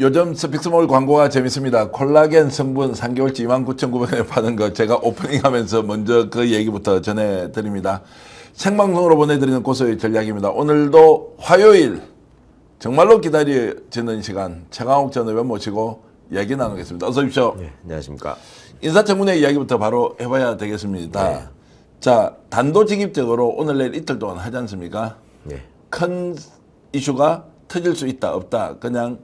요즘 스픽스몰 광고가 재밌습니다. 콜라겐 성분 3개월치 29,900원에 파는 거 제가 오프닝 하면서 먼저 그 얘기부터 전해드립니다. 생방송으로 보내드리는 고소의 전략입니다. 오늘도 화요일 정말로 기다려지는 시간 최강욱 전 의원 모시고 이야기 나누겠습니다. 어서 오십시오. 네, 안녕하십니까. 인사청문회 이야기부터 바로 해봐야 되겠습니다. 네. 자, 단도직입적으로 오늘 내일 이틀 동안 하지 않습니까? 네. 큰 이슈가 터질 수 있다 없다 그냥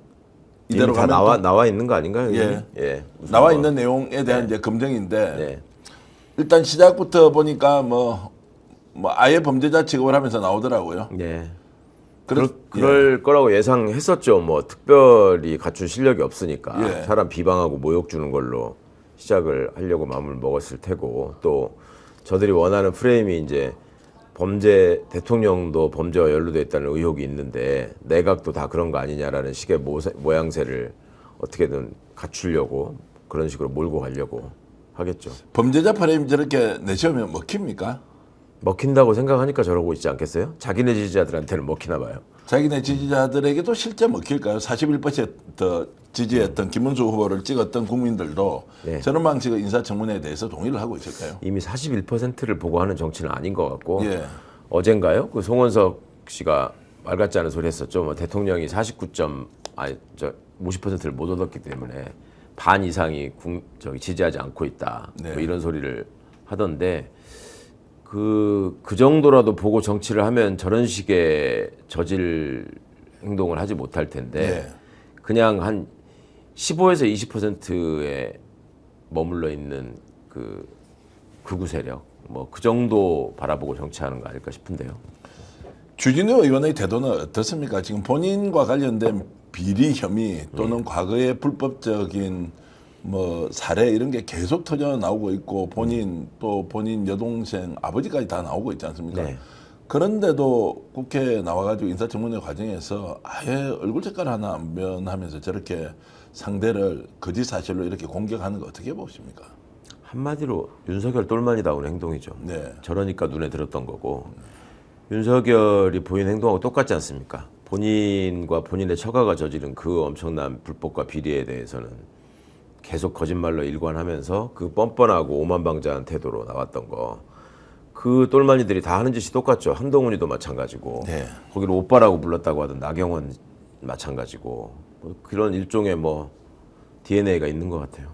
이대로 이미 다 가면 나와 있는 거 아닌가요? 예. 예. 나와 있는 내용에 대한 이제 검증인데 네. 일단 시작부터 보니까 뭐 아예 범죄자 취급을 하면서 나오더라고요. 네. 그럴 그럴 거라고 예상했었죠. 뭐 특별히 갖춘 실력이 없으니까 예. 사람 비방하고 모욕 주는 걸로 시작을 하려고 마음을 먹었을 테고, 또 저들이 원하는 프레임이 이제 범죄, 대통령도 범죄와 연루돼 있다는 의혹이 있는데 내각도 다 그런 거 아니냐라는 식의 모양새를 어떻게든 갖추려고 그런 식으로 몰고 가려고 하겠죠. 범죄자 프레임 저렇게 내세우면 먹힙니까? 먹힌다고 생각하니까 저러고 있지 않겠어요? 자기네 지지자들한테는 먹히나 봐요. 자기네 지지자들에게도 실제 먹힐까요? 41% 지지했던 김문수 후보를 찍었던 국민들도 네. 저런 방식의 인사청문회에 대해서 동의를 하고 있을까요? 이미 41%를 보고 하는 정치는 아닌 것 같고, 예. 어젠가요? 그 송원석 씨가 말 같지 않은 소리 했었죠. 뭐 대통령이 50%를 못 얻었기 때문에 반 이상이 지지하지 않고 있다. 네. 뭐 이런 소리를 하던데, 그 정도라도 보고 정치를 하면 저런 식의 저질 행동을 하지 못할 텐데, 네. 그냥 한 15에서 20%에 머물러 있는 그 극우 세력, 뭐 그 정도 바라보고 정치하는 거 아닐까 싶은데요. 주진우 의원의 태도는 어떻습니까? 지금 본인과 관련된 비리 혐의 또는 과거의 불법적인 뭐 사례 이런 게 계속 터져 나오고 있고 또 본인 여동생 아버지까지 다 나오고 있지 않습니까? 네. 그런데도 국회에 나와가지고 인사청문회 과정에서 아예 얼굴 색깔 하나 안 변하면서 저렇게 상대를 거짓 사실로 이렇게 공격하는 거 어떻게 보십니까? 한마디로 윤석열 똘마니다운 행동이죠. 네. 저러니까 눈에 들었던 거고, 윤석열이 보이는 행동하고 똑같지 않습니까? 본인과 본인의 처가가 저지른 그 엄청난 불법과 비리에 대해서는 계속 거짓말로 일관하면서 그 뻔뻔하고 오만방자한 태도로 나왔던 거, 그 똘마니들이 다 하는 짓이 똑같죠. 한동훈이도 마찬가지고, 네. 거기를 오빠라고 불렀다고 하던 나경원 마찬가지고, 뭐 그런 일종의 뭐 DNA가 있는 것 같아요.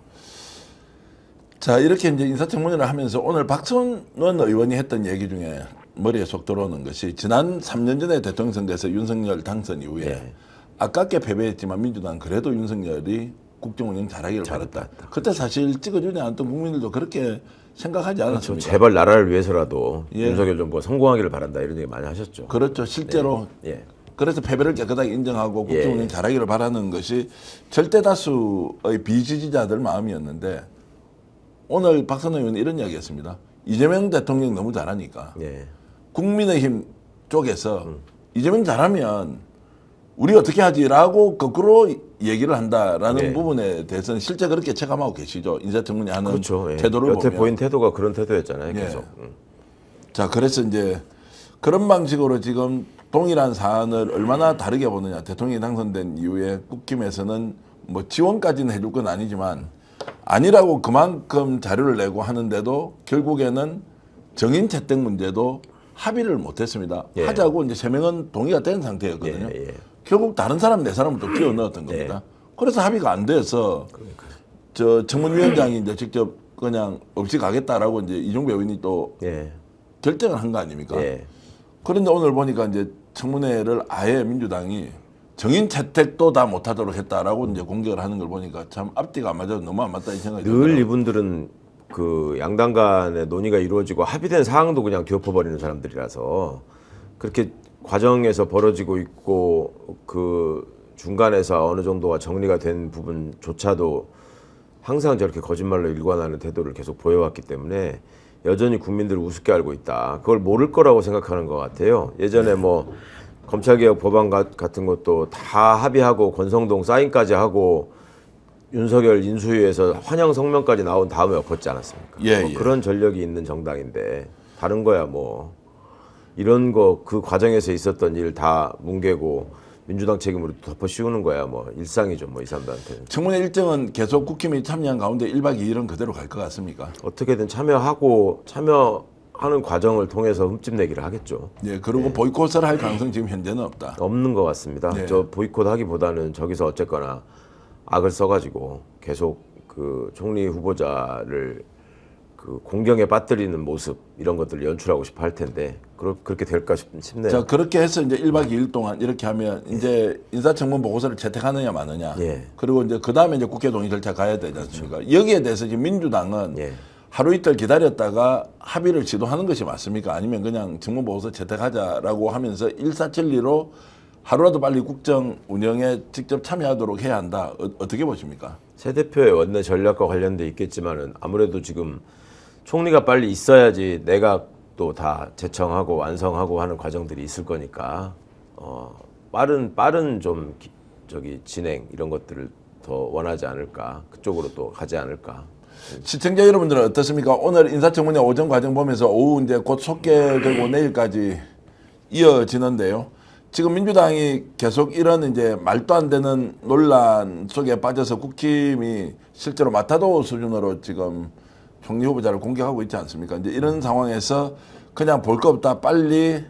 자, 이렇게 이제 인사청문회를 하면서 오늘 박선원 의원이 했던 얘기 중에 머리에 속 들어오는 것이 지난 3년 전에 대통령 선거에서 윤석열 당선 이후에 네. 아깝게 패배했지만 민주당 그래도 윤석열이 국정운영 잘하기를 바랐다. 그때 사실 찍어주지 않았던 국민들도 그렇게 생각하지 않았습니까? 그렇죠. 제발 나라를 위해서라도 예. 윤석열 정부가 성공하기를 바란다, 이런 얘기 많이 하셨죠. 그렇죠. 실제로 예. 그래서 패배를 깨끗하게 인정하고 예. 국정운영 잘하기를 바라는 것이 절대 다수의 비지지자들 마음이었는데 오늘 박선원 의원은 이런 이야기했습니다. 이재명 대통령 너무 잘하니까 예. 국민의힘 쪽에서 이재명 잘하면 우리 어떻게 하지라고 거꾸로 얘기를 한다라는 네. 부분에 대해서는 실제 그렇게 체감하고 계시죠. 인사청문회 하는 그렇죠. 예. 태도를 여태 보면. 보인 태도가 그런 태도였잖아요. 예. 계속. 자, 그래서 이제 그런 방식으로 지금 동일한 사안을 얼마나 다르게 보느냐. 대통령이 당선된 이후에 국힘에서는 뭐 지원까지는 해줄 건 아니지만 아니라고 그만큼 자료를 내고 하는데도 결국에는 정인 채택 문제도 합의를 못했습니다. 예. 하자고 이제 3명은 동의가 된 상태였거든요. 예, 예. 결국 다른 사람 4사람을 또 끼워 넣었던 겁니다. 그래서 합의가 안 돼서 저 청문위원장이 이제 직접 그냥 없이 가겠다라고 이제 이종배 의원이 또 예. 결정을 한 거 아닙니까? 예. 그런데 오늘 보니까 이제 청문회를 아예 민주당이 정인 채택도 다 못하도록 했다라고 이제 공격을 하는 걸 보니까 참 앞뒤가 안 맞아서 너무 안 맞다 이 생각이 늘 들더라고요. 이분들은 그 양당 간의 논의가 이루어지고 합의된 사항도 그냥 뒤엎어버리는 사람들이라서 그렇게 과정에서 벌어지고 있고 그 중간에서 어느 정도가 정리가 된 부분조차도 항상 저렇게 거짓말로 일관하는 태도를 계속 보여왔기 때문에 여전히 국민들을 우습게 알고 있다. 그걸 모를 거라고 생각하는 것 같아요. 예전에 뭐 검찰개혁 법안 같은 것도 다 합의하고 권성동 사인까지 하고 윤석열 인수위에서 환영 성명까지 나온 다음에 엎었지 않았습니까? 예, 뭐 예. 그런 전력이 있는 정당인데 다른 거야 뭐 이런 거 그 과정에서 있었던 일 다 뭉개고 민주당 책임으로 덮어 씌우는 거야. 뭐 일상이죠. 뭐 이 사람들한테는. 청문회 일정은 계속 국힘이 참여한 가운데 1박 2일은 그대로 갈 것 같습니까? 어떻게든 참여하는 과정을 통해서 흠집 내기를 하겠죠. 예, 그리고 보이콧을 할 가능성 지금 현재는 없다. 없는 것 같습니다. 네. 저 보이콧 하기보다는 저기서 어쨌거나 악을 써가지고 계속 그 총리 후보자를 그 공경에 빠뜨리는 모습 이런 것들을 연출하고 싶어 할 텐데 그렇게 될까 싶네요. 자, 그렇게 해서 이제 1박 2일 동안 이렇게 하면 이제 인사청문 보고서를 채택하느냐 마느냐. 예. 그리고 이제 그 다음에 이제 국회 동의 절차 가야 되지 않습니까? 여기에 대해서 지금 민주당은 예. 하루 이틀 기다렸다가 합의를 시도하는 것이 맞습니까? 아니면 그냥 청문 보고서 채택하자라고 하면서 일사천리로 하루라도 빨리 국정 운영에 직접 참여하도록 해야 한다. 어떻게 보십니까? 새 대표의 원내 전략과 관련돼 있겠지만은 아무래도 지금 총리가 빨리 있어야지 내각도 다 제청하고 완성하고 하는 과정들이 있을 거니까 빠른 좀 진행 이런 것들을 더 원하지 않을까, 그쪽으로 또 가지 않을까. 시청자 여러분들은 어떻습니까? 오늘 인사청문회 오전 과정 보면서 오후 이제 곧 속개되고 내일까지 이어지는데요. 지금 민주당이 계속 이런 이제 말도 안 되는 논란 속에 빠져서 국힘이 실제로 마타도 수준으로 지금 총리 후보자를 공격하고 있지 않습니까? 이제 이런 상황에서 그냥 볼 거 없다. 빨리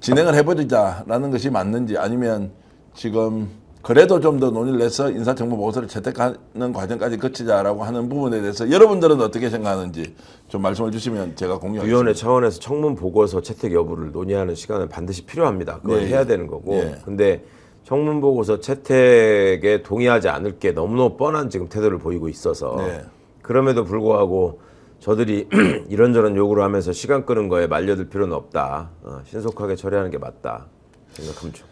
진행을 해버리자라는 것이 맞는지, 아니면 지금 그래도 좀 더 논의를 해서 인사청문 보고서를 채택하는 과정까지 거치자라고 하는 부분에 대해서 여러분들은 어떻게 생각하는지 좀 말씀을 주시면 제가 공유하겠습니다. 위원회 차원에서 청문 보고서 채택 여부를 논의하는 시간은 반드시 필요합니다. 그걸 네. 해야 되는 거고. 네. 근데 청문 보고서 채택에 동의하지 않을 게 너무너무 뻔한 지금 태도를 보이고 있어서 네. 그럼에도 불구하고 저들이 이런저런 요구를 하면서 시간 끄는 거에 말려들 필요는 없다. 신속하게 처리하는 게 맞다 생각합니다.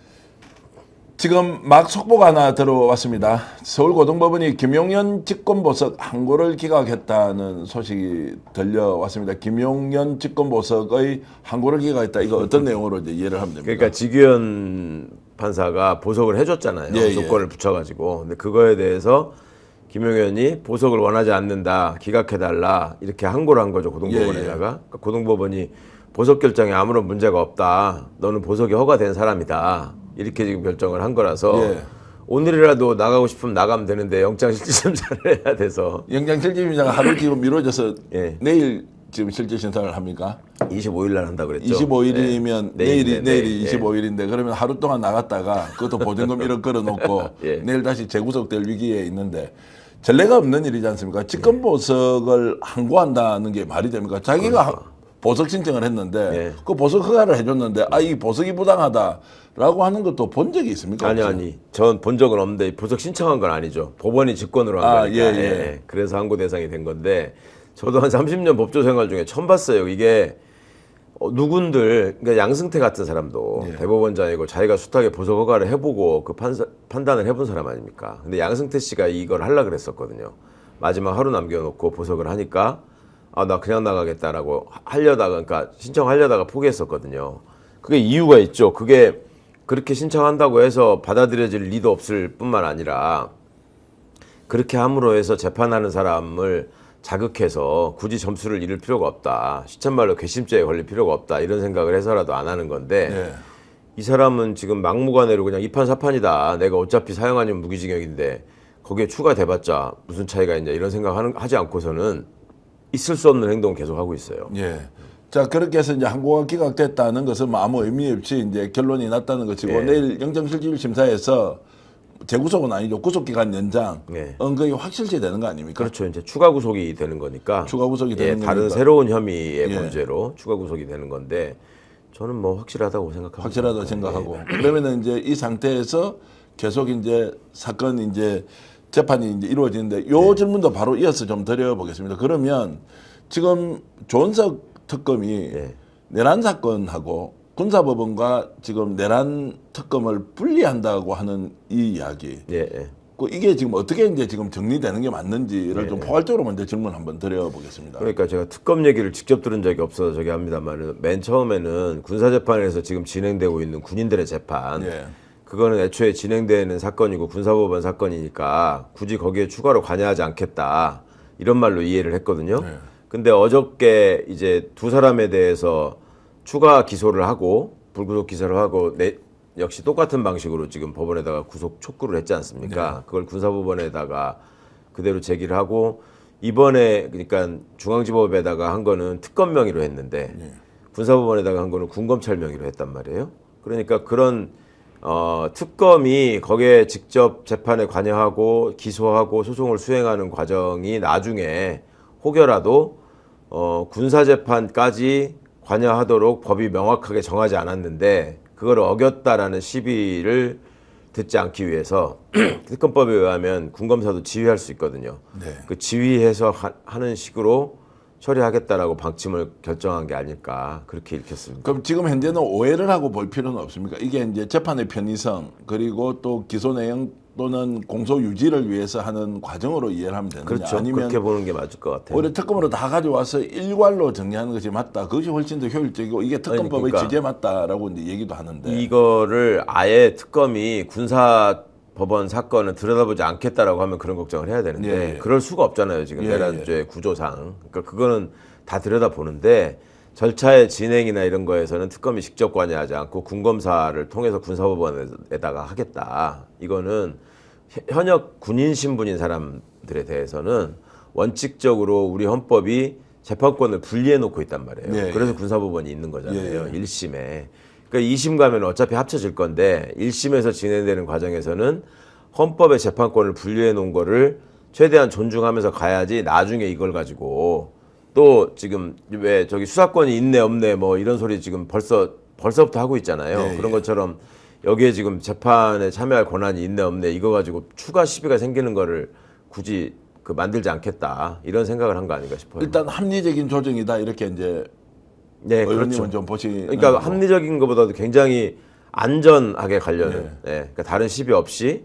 지금 막 속보가 하나 들어왔습니다. 서울고등법원이 김용현 직권보석 항고를 기각했다는 소식이 들려왔습니다. 김용현 직권보석의 항고를 기각했다. 이거 어떤 내용으로 이제 이해를 하면 됩니까? 그러니까 지규현 판사가 보석을 해줬잖아요. 예, 조건을 붙여가지고. 근데 그거에 대해서 김용현이 보석을 원하지 않는다, 기각해달라 이렇게 항고를 한 거죠, 고등법원에다가. 그러니까 고등법원이 보석 결정에 아무런 문제가 없다. 너는 보석이 허가된 사람이다. 이렇게 지금 결정을 한 거라서 오늘이라도 나가고 싶으면 나가면 되는데 영장실질심사를 해야 돼서 영장실질심사가 하루 지금 미뤄져서 예. 내일 지금 실질심사를 합니까? 25일 날 한다 그랬죠. 25일이면 네. 내일이 내일. 25일인데 그러면 하루 동안 나갔다가 그것도 보증금 1억 걸어놓고 예. 내일 다시 재구속될 위기에 있는데 전례가 없는 일이지 않습니까? 직권보석을 항고한다는 게 말이 됩니까? 자기가 보석 신청을 했는데 그 보석 허가를 해줬는데 이 보석이 부당하다라고 하는 것도 본 적이 있습니까? 아니 전 본 적은 없는데 보석 신청한 건 아니죠. 법원이 직권으로 한 거니까. 예. 그래서 항고 대상이 된 건데 저도 한 30년 법조 생활 중에 처음 봤어요. 이게 누군들, 그러니까 양승태 같은 사람도 대법원장이고 자기가 숱하게 보석 허가를 해보고 그 판단을 해본 사람 아닙니까? 근데 양승태 씨가 이걸 하려고 그랬었거든요. 마지막 하루 남겨놓고 보석을 하니까 나 그냥 나가겠다라고 그러니까 신청하려다가 포기했었거든요. 그게 이유가 있죠. 그게 그렇게 신청한다고 해서 받아들여질 리도 없을 뿐만 아니라 그렇게 함으로 해서 재판하는 사람을 자극해서 굳이 점수를 잃을 필요가 없다. 시쳇말로 괘씸죄에 걸릴 필요가 없다. 이런 생각을 해서라도 안 하는 건데 이 사람은 지금 막무가내로 그냥 이판사판이다. 내가 어차피 사형 아니면 무기징역인데 거기에 추가돼봤자 무슨 차이가 있냐 이런 생각하지 않고서는 있을 수 없는 행동을 계속 하고 있어요. 예. 자, 그렇게 해서 이제 항고가 기각됐다는 것은 뭐 아무 의미 없이 이제 결론이 났다는 것이고 내일 영장실질심사에서 재구속은 아니죠. 구속기간 연장 은근히 확실시 되는 거 아닙니까? 그렇죠. 이제 추가 구속이 되는 거니까. 추가 구속이 되는 거니까. 다른 새로운 혐의의 문제로 추가 구속이 되는 건데 저는 뭐 확실하다고 생각합니다. 확실하다고 생각하고. 그러면은 이제 이 상태에서 계속 이제 사건 이제 재판이 이제 이루어지는데 요 질문도 바로 이어서 좀 드려보겠습니다. 그러면 지금 조은석 특검이 내란 사건하고 군사법원과 지금 내란 특검을 분리한다고 하는 이 이야기. 이게 지금 어떻게 이제 지금 정리되는 게 맞는지를 좀 포괄적으로 먼저 질문 한번 드려보겠습니다. 그러니까 제가 특검 얘기를 직접 들은 적이 없어서 저기 합니다만 맨 처음에는 군사재판에서 지금 진행되고 있는 군인들의 재판. 그거는 애초에 진행되는 사건이고 군사법원 사건이니까 굳이 거기에 추가로 관여하지 않겠다 이런 말로 이해를 했거든요. 근데 어저께 이제 두 사람에 대해서 추가 기소를 하고 불구속 기소를 하고 역시 똑같은 방식으로 지금 법원에다가 구속 촉구를 했지 않습니까? 그걸 군사법원에다가 그대로 제기를 하고 이번에 그러니까 중앙지법에다가 한 거는 특검 명의로 했는데 군사법원에다가 한 거는 군검찰 명의로 했단 말이에요. 그러니까 그런 특검이 거기에 직접 재판에 관여하고 기소하고 소송을 수행하는 과정이 나중에 혹여라도 군사재판까지 관여하도록 법이 명확하게 정하지 않았는데 그걸 어겼다라는 시비를 듣지 않기 위해서 특검법에 의하면 군검사도 지휘할 수 있거든요. 네. 그 지휘해서 하는 식으로 처리하겠다라고 방침을 결정한 게 아닐까 그렇게 읽혔습니다. 그럼 지금 현재는 오해를 하고 볼 필요는 없습니까? 이게 이제 재판의 편의성 그리고 또 기소 내용 또는 공소 유지를 위해서 하는 과정으로 이해를 하면 되느냐? 그렇죠. 아니면 그렇게 보는 게 맞을 것 같아요. 오히려 특검으로 다 가져와서 일괄로 정리하는 것이 맞다. 그것이 훨씬 더 효율적이고 이게 특검법의 그러니까 취지에 맞다라고 이제 얘기도 하는데 이거를 아예 특검이 군사법원 사건을 들여다보지 않겠다라고 하면 그런 걱정을 해야 되는데 예. 그럴 수가 없잖아요. 지금 예, 내란죄 구조상. 그러니까 그거는 다 들여다보는데 절차의 진행이나 이런 거에서는 특검이 직접 관여하지 않고 군검사를 통해서 군사법원에다가 하겠다. 이거는 현역 군인 신분인 사람들에 대해서는 원칙적으로 우리 헌법이 재판권을 분리해 놓고 있단 말이에요. 예, 그래서 예. 군사법원이 있는 거잖아요. 예, 예. 1심에. 그러니까 2심 가면 어차피 합쳐질 건데 1심에서 진행되는 과정에서는 헌법의 재판권을 분리해 놓은 거를 최대한 존중하면서 가야지 나중에 이걸 가지고 또 지금 왜 저기 수사권이 있네 없네 뭐 이런 소리 지금 벌써부터 하고 있잖아요. 예, 그런 예. 것처럼 여기에 지금 재판에 참여할 권한이 있네 없네 이거 가지고 추가 시비가 생기는 거를 굳이 그 만들지 않겠다 이런 생각을 한 거 아닌가 싶어요. 일단 합리적인 조정이다 이렇게 이제 네, 의원님은 그렇죠. 좀 보시는 그러니까 거고. 합리적인 것보다도 굉장히 안전하게 가려는, 네. 예, 그러니까 다른 시비 없이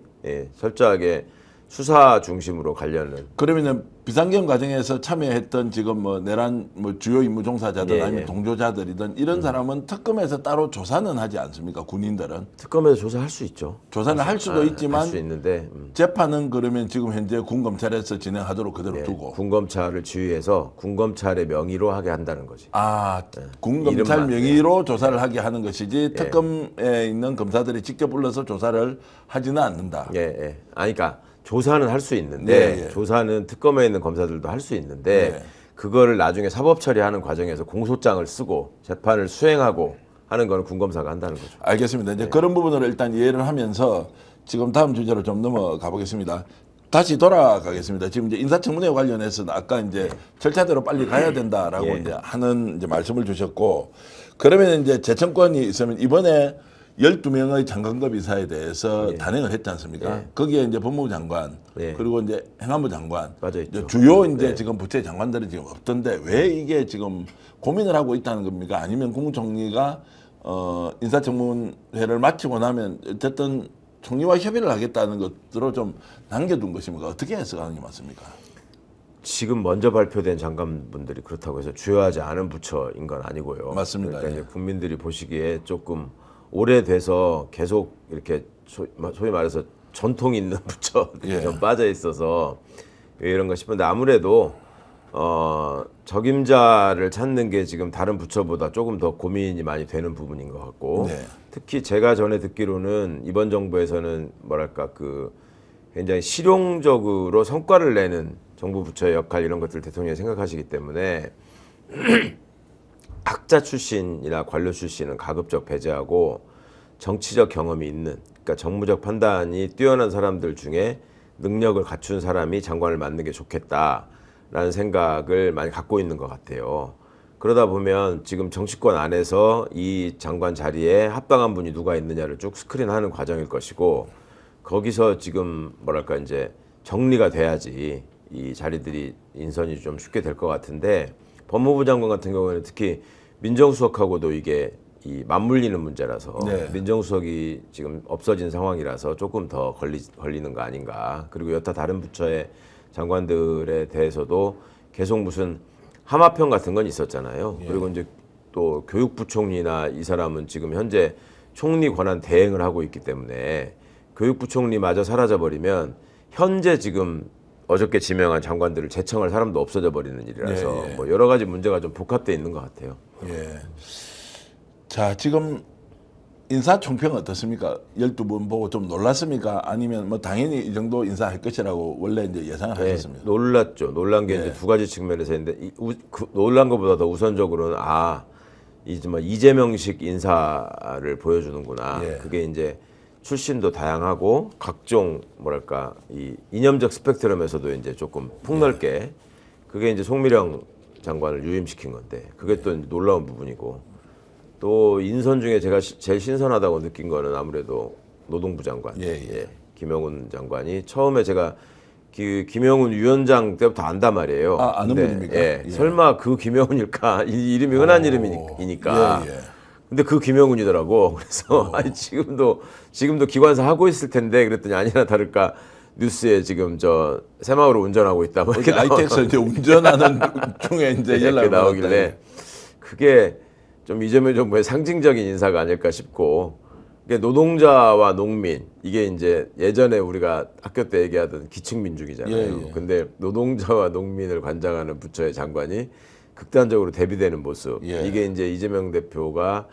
철저하게 수사 중심으로 가려는. 그러면은 비상경 과정에서 참여했던 지금 뭐 내란 뭐 주요 임무 종사자들 예, 아니면 예. 동조자들이든 이런 사람은 특검에서 따로 조사는 하지 않습니까? 군인들은 특검에서 조사할 수 있죠. 조사를 할 수도 있지만 할 수 있는데 재판은 그러면 지금 현재 군검찰에서 진행하도록 그대로 두고 군검찰을 지휘해서 군검찰의 명의로 하게 한다는 거지. 군검찰 이름만, 명의로 조사를 하게 하는 것이지 특검에 있는 검사들이 직접 불러서 조사를 하지는 않는다. 예, 예. 아니, 그러니까 조사는 할 수 있는데 예, 예. 조사는 특검에 있는 검사들도 할 수 있는데 네. 그거를 나중에 사법 처리하는 과정에서 공소장을 쓰고 재판을 수행하고 하는 거는 군검사가 한다는 거죠. 알겠습니다. 이제 그런 부분을 일단 이해를 하면서 지금 다음 주제로 좀 넘어가 보겠습니다. 다시 돌아가겠습니다. 지금 이제 인사청문회 관련해서는 아까 이제 절차대로 빨리 가야 된다라고 예. 이제 하는 이제 말씀을 주셨고 그러면 이제 재청권이 있으면 이번에 12명의 장관급 이사에 대해서 단행을 했지 않습니까? 예. 거기에 이제 법무부 장관 예. 그리고 이제 행안부 장관 빠져 있죠. 이제 주요 이제 지금 부처의 장관들이 지금 없던데 왜 이게 지금 고민을 하고 있다는 겁니까? 아니면 국무총리가 인사청문회를 마치고 나면 어쨌든 총리와 협의를 하겠다는 것으로 좀 남겨둔 것입니까? 어떻게 해석하는 게 맞습니까? 지금 먼저 발표된 장관분들이 그렇다고 해서 주요하지 않은 부처인 건 아니고요. 맞습니다. 그러니까 예. 이제 국민들이 보시기에 조금 오래돼서 계속 이렇게 소위 말해서 전통 있는 부처들이 예. 좀 빠져 있어서 왜 이런 거 싶은데 아무래도 적임자를 찾는 게 지금 다른 부처보다 조금 더 고민이 많이 되는 부분인 것 같고 네. 특히 제가 전에 듣기로는 이번 정부에서는 뭐랄까 그 굉장히 실용적으로 성과를 내는 정부 부처의 역할 이런 것들 대통령이 생각하시기 때문에 학자 출신이나 관료 출신은 가급적 배제하고 정치적 경험이 있는 그러니까 정무적 판단이 뛰어난 사람들 중에 능력을 갖춘 사람이 장관을 맡는 게 좋겠다라는 생각을 많이 갖고 있는 것 같아요. 그러다 보면 지금 정치권 안에서 이 장관 자리에 합당한 분이 누가 있느냐를 쭉 스크린하는 과정일 것이고 거기서 지금 뭐랄까 이제 정리가 돼야지 이 자리들이 인선이 좀 쉽게 될 것 같은데 법무부 장관 같은 경우에는 특히 민정수석하고도 이게 이 맞물리는 문제라서 네. 민정수석이 지금 없어진 상황이라서 조금 더 걸리는 거 아닌가. 그리고 여타 다른 부처의 장관들에 대해서도 계속 무슨 하마평 같은 건 있었잖아요. 그리고 이제 또 교육부총리나 이 사람은 지금 현재 총리 권한 대행을 하고 있기 때문에 교육부총리마저 사라져버리면 현재 지금 어저께 지명한 장관들을 재청할 사람도 없어져 버리는 일이라서 예, 예. 뭐 여러 가지 문제가 좀 복합돼 있는 것 같아요. 예. 자, 지금 인사총평 어떻습니까? 12분 보고 좀 놀랐습니까? 아니면 뭐 당연히 이 정도 인사할 것이라고 원래 이제 예상을 네, 하셨습니다. 놀랐죠. 놀란 게 이제 두 가지 측면에서 있는데 놀란 것보다 더 우선적으로는 이제 뭐 이재명식 인사를 보여주는구나. 예. 그게 이제 출신도 다양하고 각종 뭐랄까 이 이념적 스펙트럼에서도 이제 조금 폭넓게 그게 이제 송미령 장관을 유임시킨 건데 그게 또 놀라운 부분이고 또 인선 중에 제가 제일 신선하다고 느낀 거는 아무래도 노동부 장관, 김영훈 장관이 처음에 제가 김영훈 위원장 때부터 안단 말이에요. 아는 근데, 분입니까? 설마 그 김영훈일까? 이름이 흔한 이름이니까. 예. 근데 그 김영훈이더라고. 그래서 아니 지금도 기관사 하고 있을 텐데 그랬더니 아니나 다를까 뉴스에 지금 저 새마을로 운전하고 있다. 뭐 이렇게 IT에서 이제 운전하는 중에 이제 연락이 나오길래 그게 좀 이재명 정부의 상징적인 인사가 아닐까 싶고 이게 노동자와 농민 이게 이제 예전에 우리가 학교 때 얘기하던 기층민중이잖아요. 근데 노동자와 농민을 관장하는 부처의 장관이 극단적으로 대비되는 모습. 이게 이제 이재명 대표가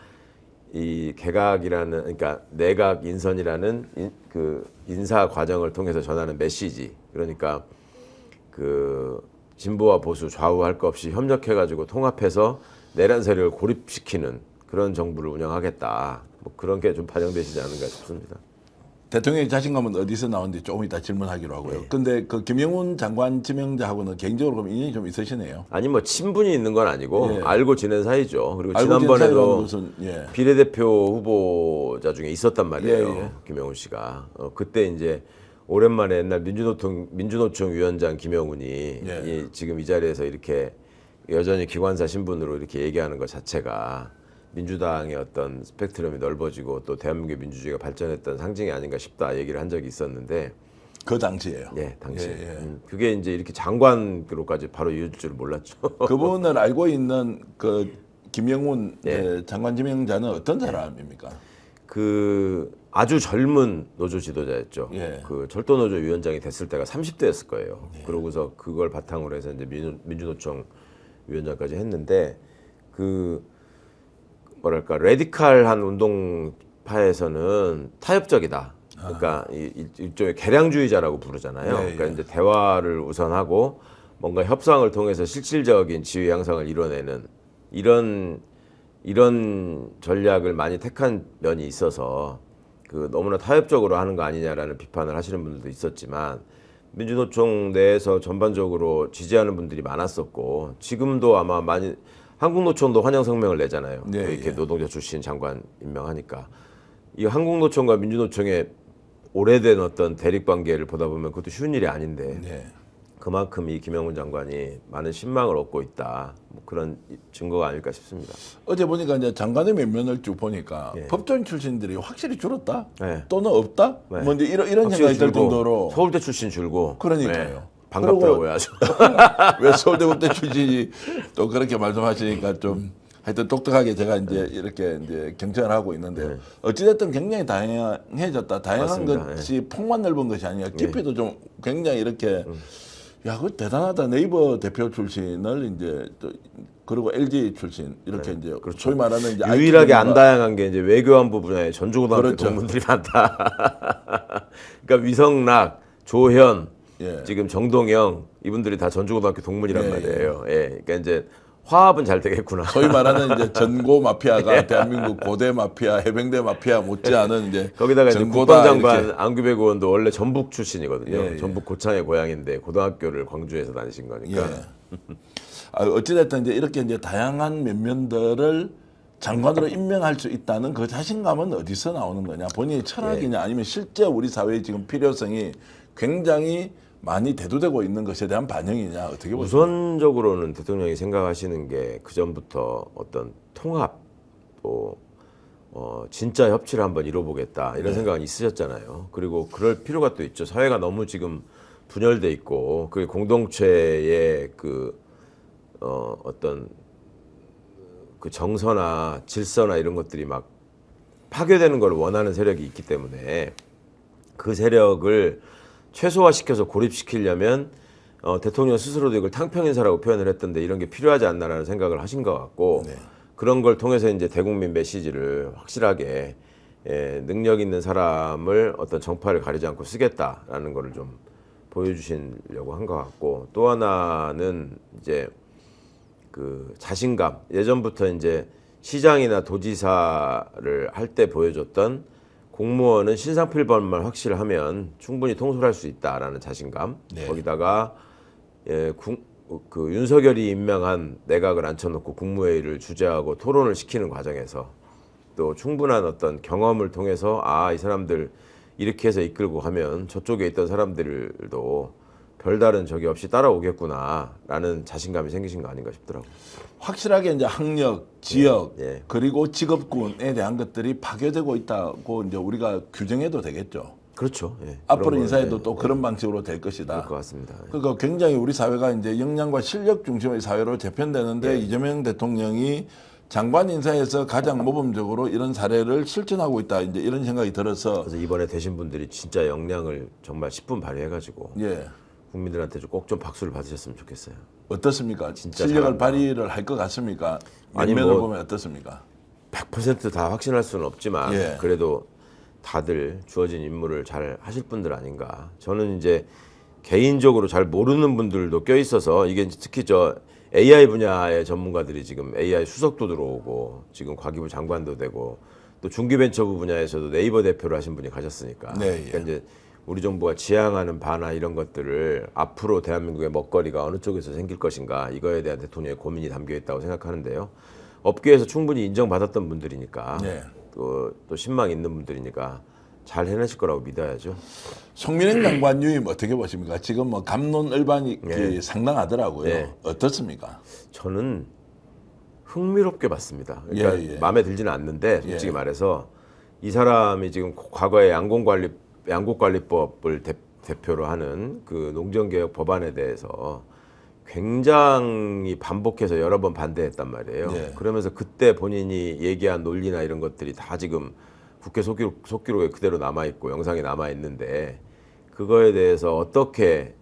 이 개각이라는 그러니까 내각 인선이라는 그 인사 과정을 통해서 전하는 메시지. 그러니까 그 진보와 보수 좌우 할 것 없이 협력해가지고 통합해서 내란 세력을 고립시키는 그런 정부를 운영하겠다. 뭐 그런 게 좀 반영되시지 않은가 싶습니다. 대통령의 자신감은 어디서 나오는지 조금 이따 질문하기로 하고요. 근데 그 김영훈 장관 지명자하고는 개인적으로 그럼 인연이 좀 있으시네요. 아니 뭐 친분이 있는 건 아니고 알고 지낸 사이죠. 그리고 알고 지난번에도 무슨, 비례대표 후보자 중에 있었단 말이에요. 김영훈 씨가. 그때 이제 오랜만에 옛날 민주노총 위원장 김영훈이 지금 이 자리에서 이렇게 여전히 기관사 신분으로 이렇게 얘기하는 것 자체가 민주당의 어떤 스펙트럼이 넓어지고 또 대한민국의 민주주의가 발전했던 상징이 아닌가 싶다 얘기를 한 적이 있었는데 그 당시에요. 당시에. 그게 이제 이렇게 장관으로까지 바로 이을 줄 몰랐죠. 그분을 알고 있는 그 김영훈 장관 지명자는 어떤 사람입니까? 그 아주 젊은 노조 지도자였죠. 그 철도노조 위원장이 됐을 때가 30대였을 거예요. 그러고서 그걸 바탕으로 해서 이제 민주노총 위원장까지 했는데 그 뭐랄까 레디칼한 운동파에서는 타협적이다. 그러니까 일종의 개량주의자라고 부르잖아요. 그러니까 이제 대화를 우선하고 뭔가 협상을 통해서 실질적인 지위 향상을 이뤄내는 이런 전략을 많이 택한 면이 있어서 그 너무나 타협적으로 하는 거 아니냐라는 비판을 하시는 분들도 있었지만 민주노총 내에서 전반적으로 지지하는 분들이 많았었고 지금도 아마 많이 한국노총도 환영 성명을 내잖아요. 이렇게 노동자 출신 장관 임명하니까 이 한국노총과 민주노총의 오래된 어떤 대립 관계를 보다 보면 그것도 쉬운 일이 아닌데 그만큼 이 김영훈 장관이 많은 신망을 얻고 있다. 뭐 그런 증거가 아닐까 싶습니다. 어제 보니까 이제 장관의 면면을 쭉 보니까 법조인 출신들이 확실히 줄었다. 네. 또는 없다. 뭐 이제 이런 생각이 들 정도로 서울대 출신 줄고. 그러니까요. 반갑더라고요 아주. 왜 서울대 국대 출신이 또 그렇게 말씀하시니까 좀 하여튼 똑똑하게 제가 이제 이렇게 이제 경청을 하고 있는데요. 어찌됐든 굉장히 다양해졌다. 다양한 맞습니다. 것이 폭만 넓은 것이 아니라 깊이도 좀 굉장히 이렇게 야, 그 대단하다. 네이버 대표 출신을 이제 또 그리고 LG 출신 이렇게 이제 소위 말하는 이제 유일하게 안 다양한 게 이제 외교안보 분야에 전주고등학교 동문들이 많다. 그러니까 위성락, 조현, 지금 정동영 이분들이 다 전주고등학교 동문이란 말이에요. 그러니까 이제 화합은 잘 되겠구나. 소위 말하는 이제 전고 마피아가 대한민국 고대 마피아, 해병대 마피아 못지않은 이제 거기다가 이제 국방장관 안규백 의원도 원래 전북 출신이거든요. 전북 고창의 고향인데 고등학교를 광주에서 다니신 거니까. 어찌됐든 이제 이렇게 이제 다양한 면면들을 장관으로 임명할 수 있다는 그 자신감은 어디서 나오는 거냐? 본인의 철학이냐, 아니면 실제 우리 사회의 지금 필요성이 굉장히 많이 대두되고 있는 것에 대한 반영이냐, 어떻게 보세요? 우선적으로는 대통령이 생각하시는 게 그전부터 어떤 통합 또 진짜 협치를 한번 이뤄보겠다 이런 생각은 있으셨잖아요. 그리고 그럴 필요가 또 있죠. 사회가 너무 지금 분열돼 있고 그 공동체의 그 어떤 그 정서나 질서나 이런 것들이 막 파괴되는 걸 원하는 세력이 있기 때문에 그 세력을 최소화시켜서 고립시키려면 대통령 스스로도 이걸 탕평인사라고 표현을 했던데 이런 게 필요하지 않나라는 생각을 하신 것 같고 그런 걸 통해서 이제 대국민 메시지를 확실하게 능력 있는 사람을 어떤 정파를 가리지 않고 쓰겠다라는 거를 좀 보여주시려고 한 것 같고, 또 하나는 이제 그 자신감, 예전부터 이제 시장이나 도지사를 할 때 보여줬던 공무원은 신상필벌만 확실하면 충분히 통솔할 수 있다라는 자신감. 네. 거기다가 그 윤석열이 임명한 내각을 앉혀놓고 국무회의를 주재하고 토론을 시키는 과정에서 또 충분한 어떤 경험을 통해서 이 사람들 이렇게 해서 이끌고 가면 저쪽에 있던 사람들도 별다른 적이 없이 따라오겠구나라는 자신감이 생기신 거 아닌가 싶더라고요. 확실하게 이제 학력, 지역, 예. 그리고 직업군에 대한 것들이 파괴되고 있다고 이제 우리가 규정해도 되겠죠. 그렇죠. 예. 앞으로 그런 인사에도 거는, 또 그런 방식으로 될 것이다. 그럴 것 같습니다. 예. 그러니까 굉장히 우리 사회가 이제 역량과 실력 중심의 사회로 재편되는데 이재명 대통령이 장관 인사에서 가장 모범적으로 이런 사례를 실천하고 있다. 이제 이런 생각이 들어서 그래서 이번에 되신 분들이 진짜 역량을 정말 10분 발휘해가지고 예. 국민들한테 꼭 좀 박수를 받으셨으면 좋겠어요. 어떻습니까? 진짜 실력을 잘한다. 발휘를 할 것 같습니까? 아니, 면면을 뭐 보면 어떻습니까? 100%다 확신할 수는 없지만 예. 그래도 다들 주어진 임무를 잘 하실 분들 아닌가. 저는 이제 개인적으로 잘 모르는 분들도 껴 있어서 이게 특히 저 AI 분야의 전문가들이 지금 AI 수석도 들어오고 지금 과기부 장관도 되고 또 중기벤처부 분야에서도 네이버 대표를 하신 분이 가셨으니까. 네, 예. 그러니까 이제 우리 정부가 지향하는 바나 이런 것들을 앞으로 대한민국의 먹거리가 어느 쪽에서 생길 것인가 이거에 대한 대통령의 고민이 담겨 있다고 생각하는데요. 업계에서 충분히 인정받았던 분들이니까 네. 또 신망 있는 분들이니까 잘 해내실 거라고 믿어야죠. 송민행 장관 유임 어떻게 보십니까? 지금 뭐 갑론을반이 상당하더라고요. 네. 어떻습니까? 저는 흥미롭게 봤습니다. 그러니까 예, 예. 마음에 들지는 않는데 솔직히 예. 말해서 이 사람이 지금 과거에 양곡관리법을 대표로 하는 그 농정개혁 법안에 대해서 굉장히 반복해서 여러 번 반대했단 말이에요. 네. 그러면서 그때 본인이 얘기한 논리나 이런 것들이 다 지금 국회 속기록에 그대로 남아있고 영상이 남아있는데 그거에 대해서 어떻게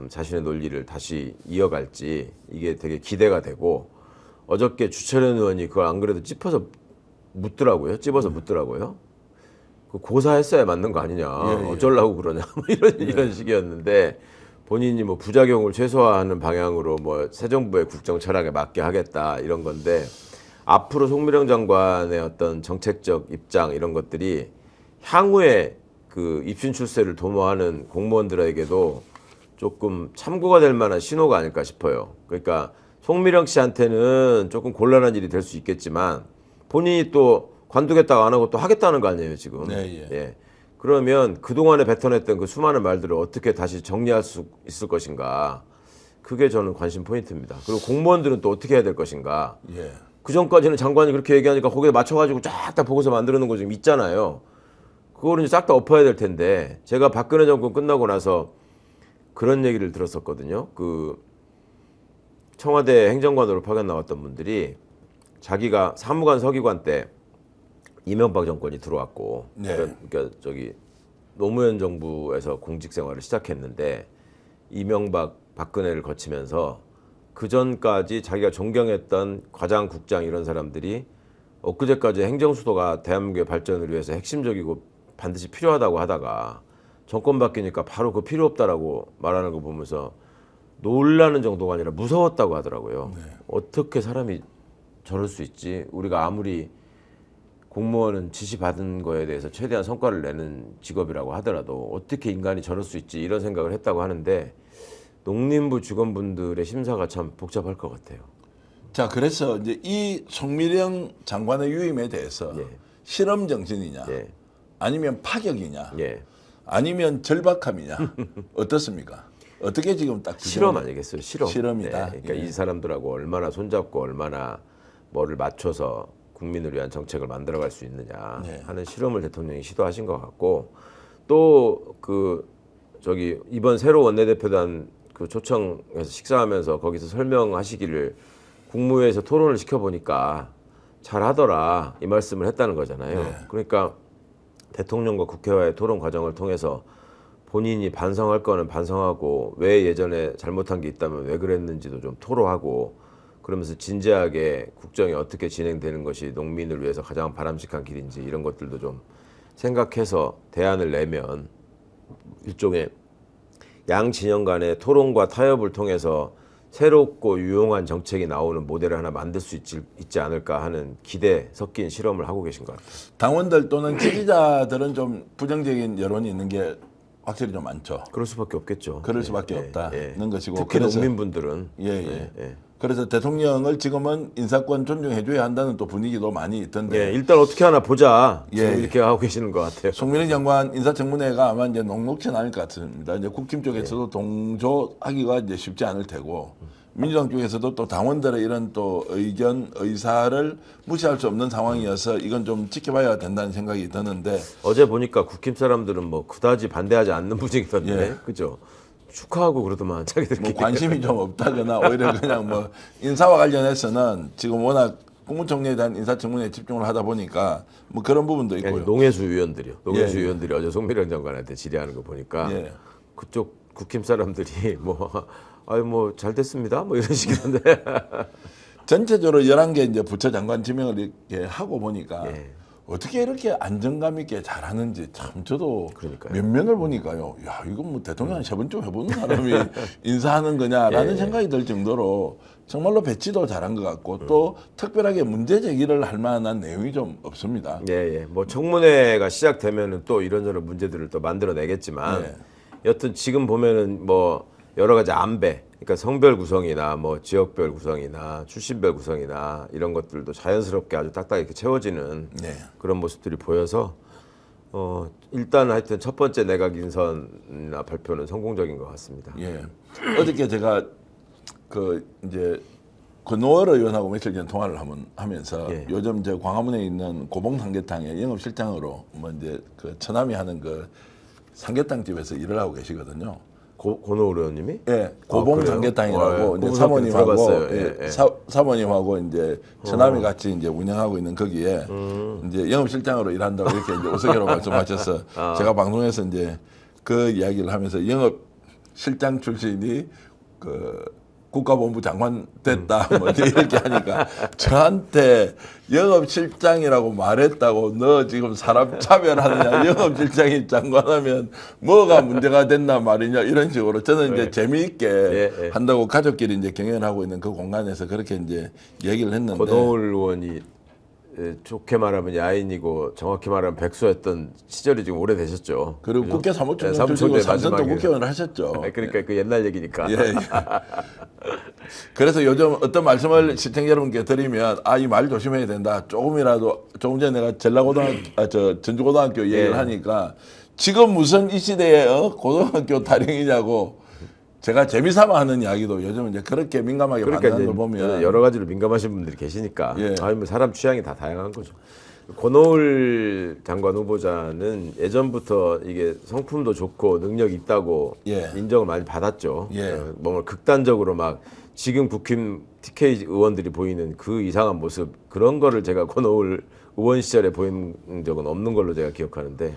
자신의 논리를 다시 이어갈지 이게 되게 기대가 되고 어저께 주철현 의원이 그걸 안 그래도 찝어서 묻더라고요. 그 고사했어야 맞는 거 아니냐. 예, 예. 어쩌려고 그러냐. 뭐 이런 식이었는데 본인이 뭐 부작용을 최소화하는 방향으로 뭐 새 정부의 국정 철학에 맞게 하겠다 이런 건데 앞으로 송미령 장관의 어떤 정책적 입장 이런 것들이 향후에 그 입신 출세를 도모하는 공무원들에게도 조금 참고가 될 만한 신호가 아닐까 싶어요. 그러니까 송미령 씨한테는 조금 곤란한 일이 될 수 있겠지만 본인이 또 관두겠다고 안 하고 또 하겠다는 거 아니에요 지금. 네, 예. 그러면 그동안에 뱉어냈던 그 수많은 말들을 어떻게 다시 정리할 수 있을 것인가. 그게 저는 관심 포인트입니다. 그리고 공무원들은 또 어떻게 해야 될 것인가. 예. 그 전까지는 장관이 그렇게 얘기하니까 거기에 맞춰가지고 쫙 다 보고서 만들어 놓은 거 지금 있잖아요. 그거를 이제 싹 다 엎어야 될 텐데 제가 박근혜 정권 끝나고 나서 그런 얘기를 들었었거든요. 그 청와대 행정관으로 파견 나왔던 분들이 자기가 사무관 서기관 때 이명박 정권이 들어왔고 네. 그러니까 저기 노무현 정부에서 공직 생활을 시작했는데 이명박 박근혜를 거치면서 그 전까지 자기가 존경했던 과장 국장 이런 사람들이 엊그제까지 행정수도가 대한민국의 발전을 위해서 핵심적이고 반드시 필요하다고 하다가 정권 바뀌니까 바로 그 필요 없다라고 말하는 거 보면서 놀라는 정도가 아니라 무서웠다고 하더라고요. 네. 어떻게 사람이 저럴 수 있지? 우리가 아무리 공무원은 지시받은 거에 대해서 최대한 성과를 내는 직업이라고 하더라도 어떻게 인간이 저럴 수 있지? 이런 생각을 했다고 하는데 농림부 직원분들의 심사가 참 복잡할 것 같아요. 자, 그래서 이제 이 송미령 장관의 유임에 대해서 예. 실험 정신이냐, 예. 아니면 파격이냐, 예. 아니면 절박함이냐, 어떻습니까? 어떻게 지금 딱 실험 아니겠어요? 실험. 실험이다. 그러니까 예. 이 사람들하고 얼마나 손잡고 얼마나 뭐를 맞춰서 국민을 위한 정책을 만들어갈 수 있느냐 네. 하는 실험을 대통령이 시도하신 것 같고 또 그 저기 이번 새로 원내대표단 그 초청해서 식사하면서 거기서 설명하시기를 국무회에서 토론을 시켜보니까 잘하더라 이 말씀을 했다는 거잖아요. 네. 그러니까 대통령과 국회와의 토론 과정을 통해서 본인이 반성할 거는 반성하고 왜 예전에 잘못한 게 있다면 왜 그랬는지도 좀 토로하고 그러면서 진지하게 국정이 어떻게 진행되는 것이 농민을 위해서 가장 바람직한 길인지 이런 것들도 좀 생각해서 대안을 내면 일종의 양 진영 간의 토론과 타협을 통해서 새롭고 유용한 정책이 나오는 모델을 하나 만들 수 있지 않을까 하는 기대 섞인 실험을 하고 계신 것 같아요. 당원들 또는 지지자들은 좀 부정적인 여론이 있는 게 확실히 좀 많죠. 그럴 수밖에 없겠죠. 그럴 수밖에 없다는 것이고. 특히 농민분들은 그래서 대통령을 지금은 인사권 존중해줘야 한다는 또 분위기도 많이 있던데. 일단 어떻게 하나 보자. 지금 이렇게 하고 계시는 것 같아요. 송민희 장관 인사청문회가 아마 이제 녹록치 않을 것 같습니다. 이제 국힘 쪽에서도 동조하기가 이제 쉽지 않을 테고, 민주당 쪽에서도 또 당원들의 이런 또 의견, 의사를 무시할 수 없는 상황이어서 이건 좀 지켜봐야 된다는 생각이 드는데. 어제 보니까 국힘 사람들은 뭐 그다지 반대하지 않는 분위기던데, 그죠? 축하하고 그러더만 자기들끼리. 뭐 관심이 좀 없다거나 오히려 그냥 뭐 인사와 관련해서는 지금 워낙 국무총리에 대한 인사청문회에 집중을 하다 보니까 뭐 그런 부분도 있고요. 농해수 위원들이요. 농해수 위원들이 어제 송미령 장관한테 질의하는 거 보니까 그쪽 국힘 사람들이 뭐 아유 뭐 잘 됐습니다. 뭐 이런 식이던데. 전체적으로 11개 이제 부처 장관 지명을 이렇게 하고 보니까 어떻게 이렇게 안정감 있게 잘하는지 참 저도 면면을 보니까요. 야, 이건 뭐 대통령 세 번째 해보는 사람이 인사하는 거냐라는 생각이 들 정도로 정말로 배치도 잘한 것 같고 또 특별하게 문제 제기를 할 만한 내용이 좀 없습니다. 뭐 청문회가 시작되면은 또 이런저런 문제들을 또 만들어내겠지만 여튼 지금 보면은 뭐 여러 가지 안배, 그러니까 성별 구성이나 뭐 지역별 구성이나 출신별 구성이나 이런 것들도 자연스럽게 아주 딱딱 이렇게 채워지는 그런 모습들이 보여서 일단 하여튼 첫 번째 내각 인선이나 발표는 성공적인 것 같습니다. 어저께 제가 그 이제 권오월 의원하고 며칠 전 통화를 하면서 요즘 저 광화문에 있는 고봉 삼계탕의 영업실장으로 뭐 이제 그 처남이 하는 그 삼계탕 집에서 일을 하고 계시거든요. 권오월 의원님이? 고봉 삼계탕이라고 이제 사모님하고 사모님하고 이제 처남이 같이 이제 운영하고 있는 거기에 이제 영업실장으로 일한다고 이렇게 이제 우스개로 말씀하셔서 제가 방송에서 이제 그 이야기를 하면서 영업실장 출신이 그 국가본부 장관 됐다 뭐 이렇게 하니까 저한테 영업실장이라고 말했다고 너 지금 사람 차별하느냐, 영업실장이 장관하면 뭐가 문제가 됐나 말이냐 이런 식으로 저는 이제 재미있게 한다고 가족끼리 이제 경연을 하고 있는 그 공간에서 그렇게 이제 얘기를 했는데, 권오월 의원이 좋게 말하면 야인이고 정확히 말하면 백수였던 시절이 지금 오래되셨죠. 그리고 그죠? 국회 사무총장 주시고 삼선도 국회의원을 하셨죠. 그러니까 그 옛날 얘기니까. 그래서 요즘 어떤 말씀을 시청자 여러분께 드리면 이 말 조심해야 된다. 조금이라도 조금 전에 내가 전주고등학교 얘기를 하니까 지금 무슨 이 시대에 고등학교 타령이냐고 제가 재미삼아 하는 이야기도 요즘 이제 그렇게 민감하게 반응하는 걸 보면 여러 가지로 민감하신 분들이 계시니까 뭐 사람 취향이 다 다양한 거죠. 권오월 장관 후보자는 예전부터 이게 성품도 좋고 능력이 있다고 인정을 많이 받았죠. 뭔가 극단적으로 막 지금 국힘 TK 의원들이 보이는 그 이상한 모습, 그런 거를 제가 권오월 의원 시절에 보인 적은 없는 걸로 제가 기억하는데,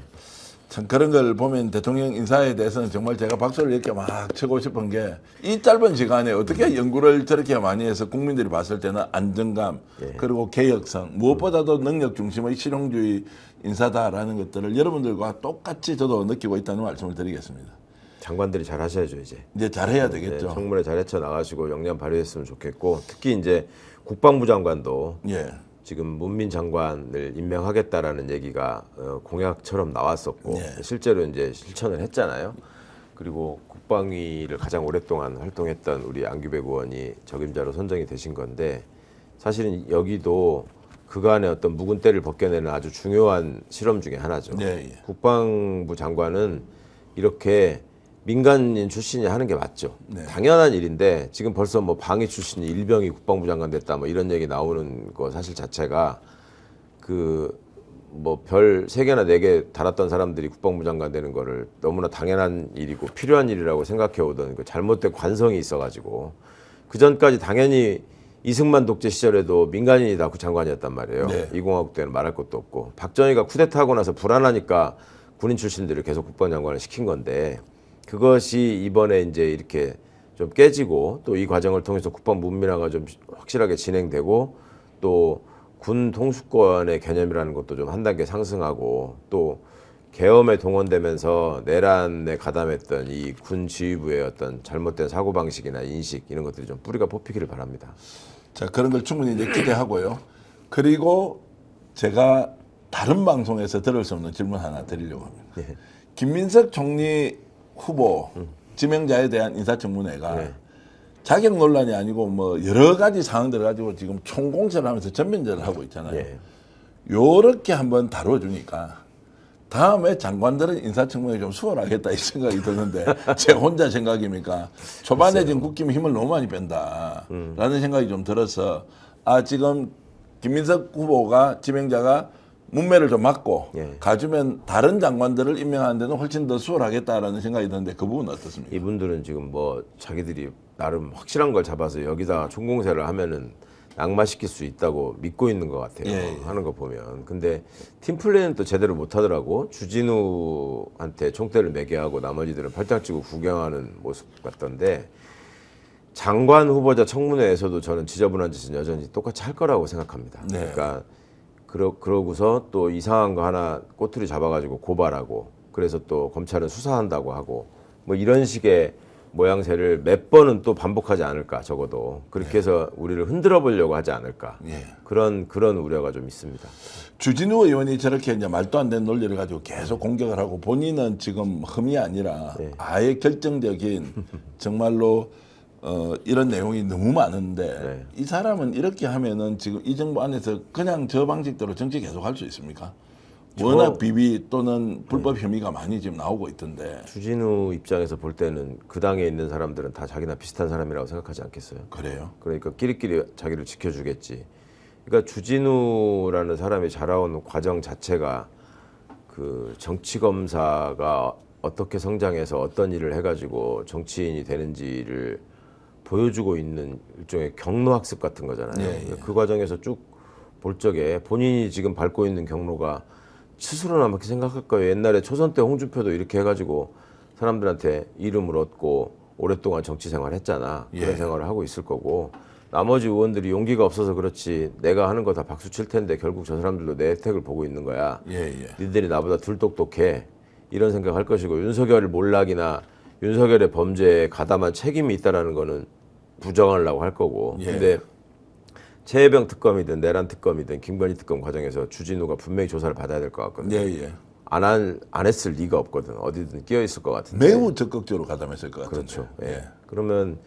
참 그런 걸 보면 대통령 인사에 대해서는 정말 제가 박수를 이렇게 막 치고 싶은 게 이 짧은 시간에 어떻게 연구를 저렇게 많이 해서 국민들이 봤을 때는 안정감 그리고 개혁성, 무엇보다도 능력 중심의 실용주의 인사다라는 것들을 여러분들과 똑같이 저도 느끼고 있다는 말씀을 드리겠습니다. 장관들이 잘 하셔야죠. 이제 잘해야 되겠죠. 청문회 잘 헤쳐나가시고 역량 발휘했으면 좋겠고, 특히 이제 국방부 장관도 지금 문민 장관을 임명하겠다라는 얘기가 공약처럼 나왔었고 실제로 이제 실천을 했잖아요. 그리고 국방위를 가장 오랫동안 활동했던 우리 안규백 의원이 적임자로 선정이 되신 건데, 사실은 여기도 그간의 어떤 묵은 때를 벗겨내는 아주 중요한 실험 중에 하나죠. 국방부 장관은 이렇게 민간인 출신이 하는 게 맞죠. 당연한 일인데 지금 벌써 뭐 방위 출신이 일병이 국방부 장관 됐다 뭐 이런 얘기 나오는 거 사실 자체가 그 뭐 별 3개나 4개 달았던 사람들이 국방부 장관 되는 거를 너무나 당연한 일이고 필요한 일이라고 생각해 오던 그 잘못된 관성이 있어가지고, 그 전까지 당연히 이승만 독재 시절에도 민간인이 다 장관이었단 말이에요. 이공화국 때는 말할 것도 없고, 박정희가 쿠데타하고 나서 불안하니까 군인 출신들을 계속 국방장관을 시킨 건데, 그것이 이번에 이제 이렇게 좀 깨지고 또 이 과정을 통해서 국방 문민화가 좀 확실하게 진행되고 또 군 통수권의 개념이라는 것도 좀 한 단계 상승하고 또 계엄에 동원되면서 내란에 가담했던 이 군 지휘부의 어떤 잘못된 사고 방식이나 인식 이런 것들이 좀 뿌리가 뽑히기를 바랍니다. 자, 그런 걸 충분히 이제 기대하고요. 그리고 제가 다른 방송에서 들을 수 없는 질문 하나 드리려고 합니다. 예. 김민석 총리 후보 지명자에 대한 인사청문회가 네. 자격 논란이 아니고 뭐 여러 가지 상황들 가지고 지금 총공세를 하면서 전면전을 하고 있잖아요. 예. 요렇게 한번 다뤄주니까 다음에 장관들은 인사청문회 좀 수월하겠다 이 생각이 드는데 제 혼자 생각입니까? 초반에 지금 국힘이 힘을 너무 많이 뺀다라는 생각이 좀 들어서 지금 김민석 후보가 지명자가 문매를 좀 막고 예. 가주면 다른 장관들을 임명하는 데는 훨씬 더 수월하겠다라는 생각이 드는데 그 부분은 어떻습니까? 이분들은 지금 뭐 자기들이 나름 확실한 걸 잡아서 여기다 총공세를 하면은 낙마시킬 수 있다고 믿고 있는 것 같아요. 예, 예. 하는 거 보면. 근데 팀플레이는 또 제대로 못 하더라고. 주진우한테 총대를 매게 하고 나머지들은 팔짱 찌고 구경하는 모습 같던데 장관 후보자 청문회에서도 저는 지저분한 짓은 여전히 똑같이 할 거라고 생각합니다. 네. 그러니까 그러고서 또 이상한 거 하나 꼬투리 잡아가지고 고발하고 그래서 또 검찰은 수사한다고 하고 뭐 이런 식의 모양새를 몇 번은 또 반복하지 않을까 적어도 그렇게 해서 우리를 흔들어 보려고 하지 않을까 예. 그런 우려가 좀 있습니다. 주진우 의원이 저렇게 이제 말도 안 되는 논리를 가지고 계속 공격을 하고 본인은 지금 흠이 아니라 네. 아예 결정적인 정말로 이런 내용이 너무 많은데 네. 이 사람은 이렇게 하면은 지금 이 정부 안에서 그냥 저 방식대로 정치 계속 할 수 있습니까? 워낙 비비 또는 불법 혐의가 많이 지금 나오고 있던데. 주진우 입장에서 볼 때는 그 당에 있는 사람들은 다 자기나 비슷한 사람이라고 생각하지 않겠어요? 그래요? 그러니까 끼리끼리 자기를 지켜주겠지. 그러니까 주진우라는 사람이 자라온 과정 자체가 그 정치 검사가 어떻게 성장해서 어떤 일을 해가지고 정치인이 되는지를 보여주고 있는 일종의 경로 학습 같은 거잖아요. 예, 예. 그 과정에서 쭉 볼 적에 본인이 지금 밟고 있는 경로가 스스로는 아마 그렇게 생각할 거예요. 옛날에 초선 때 홍준표도 이렇게 해가지고 사람들한테 이름을 얻고 오랫동안 정치 생활 했잖아. 그런 예. 생활을 하고 있을 거고 나머지 의원들이 용기가 없어서 그렇지 내가 하는 거 다 박수 칠 텐데 결국 저 사람들도 내 혜택을 보고 있는 거야. 예, 예. 니들이 나보다 덜 똑똑해. 이런 생각할 것이고 윤석열 몰락이나 윤석열의 범죄에 가담한 책임이 있다라는 거는 부정하려고 할 거고. 예. 근데 최혜병 특검이든 내란 특검이든 김건희 특검 과정에서 주진우가 분명히 조사를 받아야 될 것 같거든요. 예, 예. 안 했을 리가 없거든. 어디든 끼어 있을 것 같은데. 매우 적극적으로 가담했을 것 같은데. 그렇죠. 예. 그러면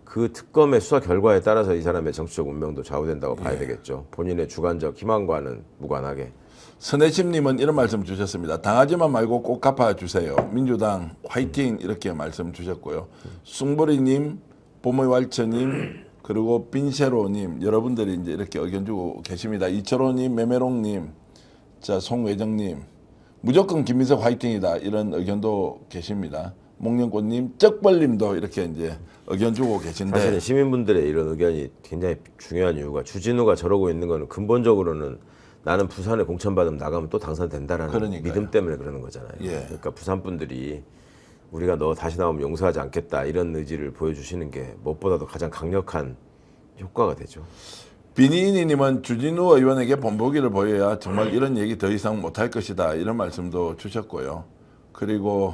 그 특검의 수사 결과에 따라서 이 사람의 정치적 운명도 좌우된다고 봐야 되겠죠. 본인의 주관적 희망과는 무관하게. 선혜심님은 이런 말씀 주셨습니다. 당하지만 말고 꼭 갚아주세요. 민주당 화이팅 이렇게 말씀 주셨고요. 숭보리님, 보모왈처님, 그리고 빈세로님 여러분들이 이제 이렇게 의견 주고 계십니다. 이철호님, 메메롱님, 자 송외정님, 무조건 김민석 화이팅이다 이런 의견도 계십니다. 목련꽃님, 쩍벌님도 이렇게 이제 의견 주고 계신데 사실은 시민분들의 이런 의견이 굉장히 중요한 이유가 주진우가 저러고 있는 거는 근본적으로는 나는 부산에 공천받으면 나가면 또 당선된다라는 그러니까요. 믿음 때문에 그러는 거잖아요. 예. 그러니까 부산 분들이 우리가 너 다시 나오면 용서하지 않겠다 이런 의지를 보여주시는 게 무엇보다도 가장 강력한 효과가 되죠. 비니니님은 주진우 의원에게 본보기를 보여야 정말 이런 얘기 더 이상 못할 것이다 이런 말씀도 주셨고요. 그리고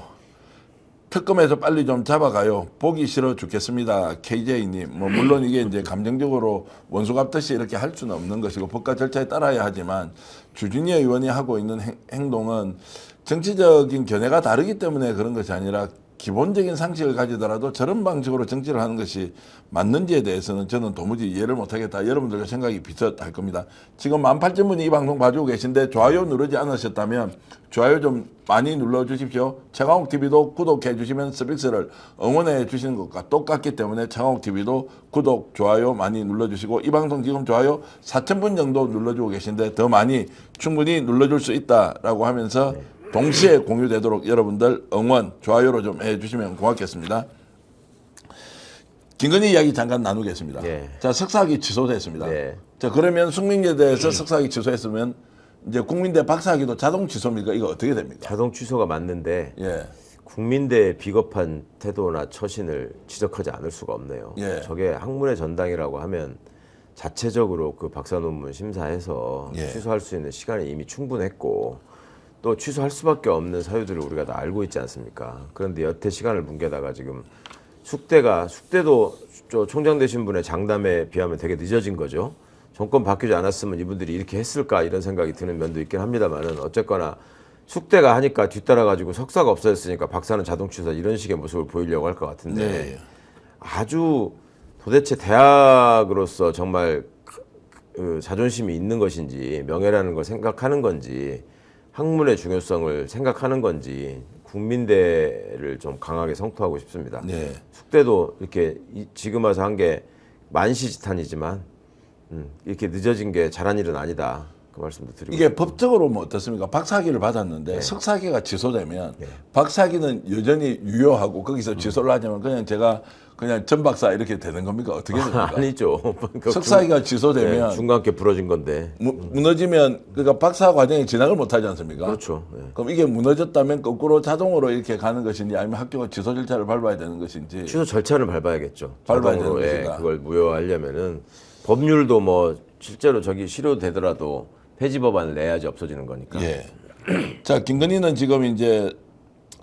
특검에서 빨리 좀 잡아가요. 보기 싫어 죽겠습니다. KJ님. 뭐 물론 이게 이제 감정적으로 원수 갚듯이 이렇게 할 수는 없는 것이고 법과 절차에 따라야 하지만 주진우 의원이 하고 있는 행동은 정치적인 견해가 다르기 때문에 그런 것이 아니라 기본적인 상식을 가지더라도 저런 방식으로 정치를 하는 것이 맞는지에 대해서는 저는 도무지 이해를 못하겠다. 여러분들과 생각이 비슷할 겁니다. 지금 18,000분이 이 방송 봐주고 계신데 좋아요 누르지 않으셨다면 좋아요 좀 많이 눌러주십시오. 최강욱TV도 구독해 주시면 서비스를 응원해 주시는 것과 똑같기 때문에 최강욱TV도 구독, 좋아요 많이 눌러주시고 이 방송 지금 좋아요 4,000분 정도 눌러주고 계신데 더 많이 충분히 눌러줄 수 있다라고 하면서 동시에 공유되도록 여러분들 응원, 좋아요로 좀 해주시면 고맙겠습니다. 김건희 이야기 잠깐 나누겠습니다. 예. 자, 석사학위 취소됐습니다. 네. 자, 그러면 숙명여대에서 석사학위 취소했으면 이제 국민대 박사학위도 자동 취소입니까? 이거 어떻게 됩니까? 자동 취소가 맞는데 예. 국민대의 비겁한 태도나 처신을 지적하지 않을 수가 없네요. 예. 저게 학문의 전당이라고 하면 자체적으로 그 박사 논문 심사해서 예. 취소할 수 있는 시간이 이미 충분했고 또 취소할 수밖에 없는 사유들을 우리가 다 알고 있지 않습니까? 그런데 여태 시간을 뭉개다가 지금 숙대도 총장 되신 분의 장담에 비하면 되게 늦어진 거죠. 정권 바뀌지 않았으면 이분들이 이렇게 했을까 이런 생각이 드는 면도 있긴 합니다만은 어쨌거나 숙대가 하니까 뒤따라가지고 석사가 없어졌으니까 박사는 자동 취소 이런 식의 모습을 보이려고 할 것 같은데 네. 아주 도대체 대학으로서 정말 그 자존심이 있는 것인지 명예라는 걸 생각하는 건지 학문의 중요성을 생각하는 건지 국민대를 좀 강하게 성토하고 싶습니다. 네. 숙대도 이렇게 지금 와서 한 게 만시지탄이지만 이렇게 늦어진 게 잘한 일은 아니다. 그 말씀도 드리고 이게 법적으로 뭐 어떻습니까? 박사학위를 받았는데 석사학위가 취소되면 박사학위는 여전히 유효하고 거기서 취소를 하냐면 그냥 제가 그냥 전 박사 이렇게 되는 겁니까? 어떻게 됩니까? 아니죠. 석사학위가 취소되면 네, 중간께 부러진 건데. 무너지면 그러니까 박사 과정에 진학을 못 하지 않습니까? 그렇죠. 네. 그럼 이게 무너졌다면 거꾸로 자동으로 이렇게 가는 것인지 아니면 학교가 취소 절차를 밟아야 되는 것인지 취소 절차는 밟아야겠죠. 밟아야 자동으로, 되는 것인가? 그걸 무효하려면은 법률도 뭐 실제로 저기 실효되더라도 폐지 법안을 내야지 없어지는 거니까. 예. 자, 김건희는 지금 이제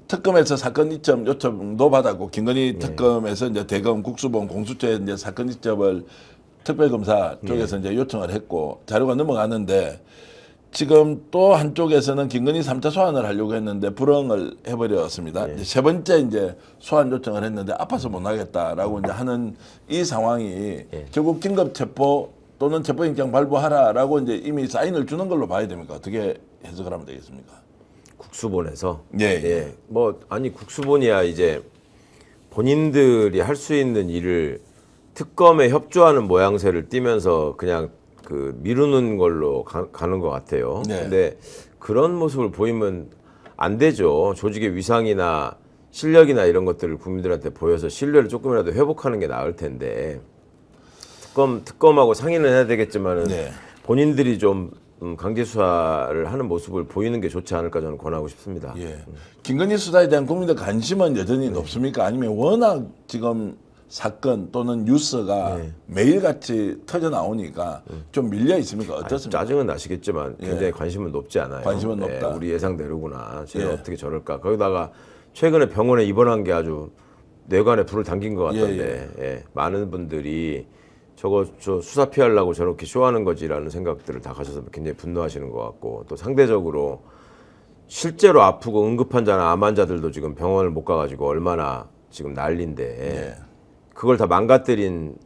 특검에서 사건 이첩 요청도 받았고 김건희 특검에서 이제 대검 국수본 공수처에 이제 사건 이첩을 특별검사 쪽에서 이제 요청을 했고 자료가 넘어가는데 지금 또 한쪽에서는 김건희 3차 소환을 하려고 했는데 불응을 해버렸습니다. 이제 세 번째 이제 소환 요청을 했는데 아파서 못 나겠다라고 이제 하는 이 상황이 결국 긴급 체포 또는 체포영장 발부하라라고 이제 이미 사인을 주는 걸로 봐야 됩니까? 어떻게 해석을 하면 되겠습니까? 국수본에서. 예. 뭐 아니 국수본이야 이제 본인들이 할 수 있는 일을 특검에 협조하는 모양새를 띠면서 그냥 그 미루는 걸로 가는 것 같아요. 네. 근데 그런 모습을 보이면 안 되죠. 조직의 위상이나 실력이나 이런 것들을 국민들한테 보여서 신뢰를 조금이라도 회복하는 게 나을 텐데 특검하고 상의는 해야 되겠지만은 네. 본인들이 좀 강제 수사를 하는 모습을 보이는 게 좋지 않을까 저는 권하고 싶습니다. 예. 김건희 수사에 대한 국민들 관심은 여전히 높습니까? 아니면 워낙 지금 사건 또는 뉴스가 매일같이 터져 나오니까 좀 밀려 있습니까? 어떻습니까? 짜증은 나시겠지만 굉장히 관심은 높지 않아요. 관심은 높다. 우리 예상대로구나. 쟤는 어떻게 저럴까. 거기다가 최근에 병원에 입원한 게 아주 뇌관에 불을 당긴 것 같던데 예. 많은 분들이 저 수사 피하려고 저렇게 쇼하는 거지라는 생각들을 다 가져서 굉장히 분노하시는 것 같고 또 상대적으로 실제로 아프고 응급환자나 암 환자들도 지금 병원을 못 가가지고 얼마나 지금 난리인데 그걸 다 망가뜨린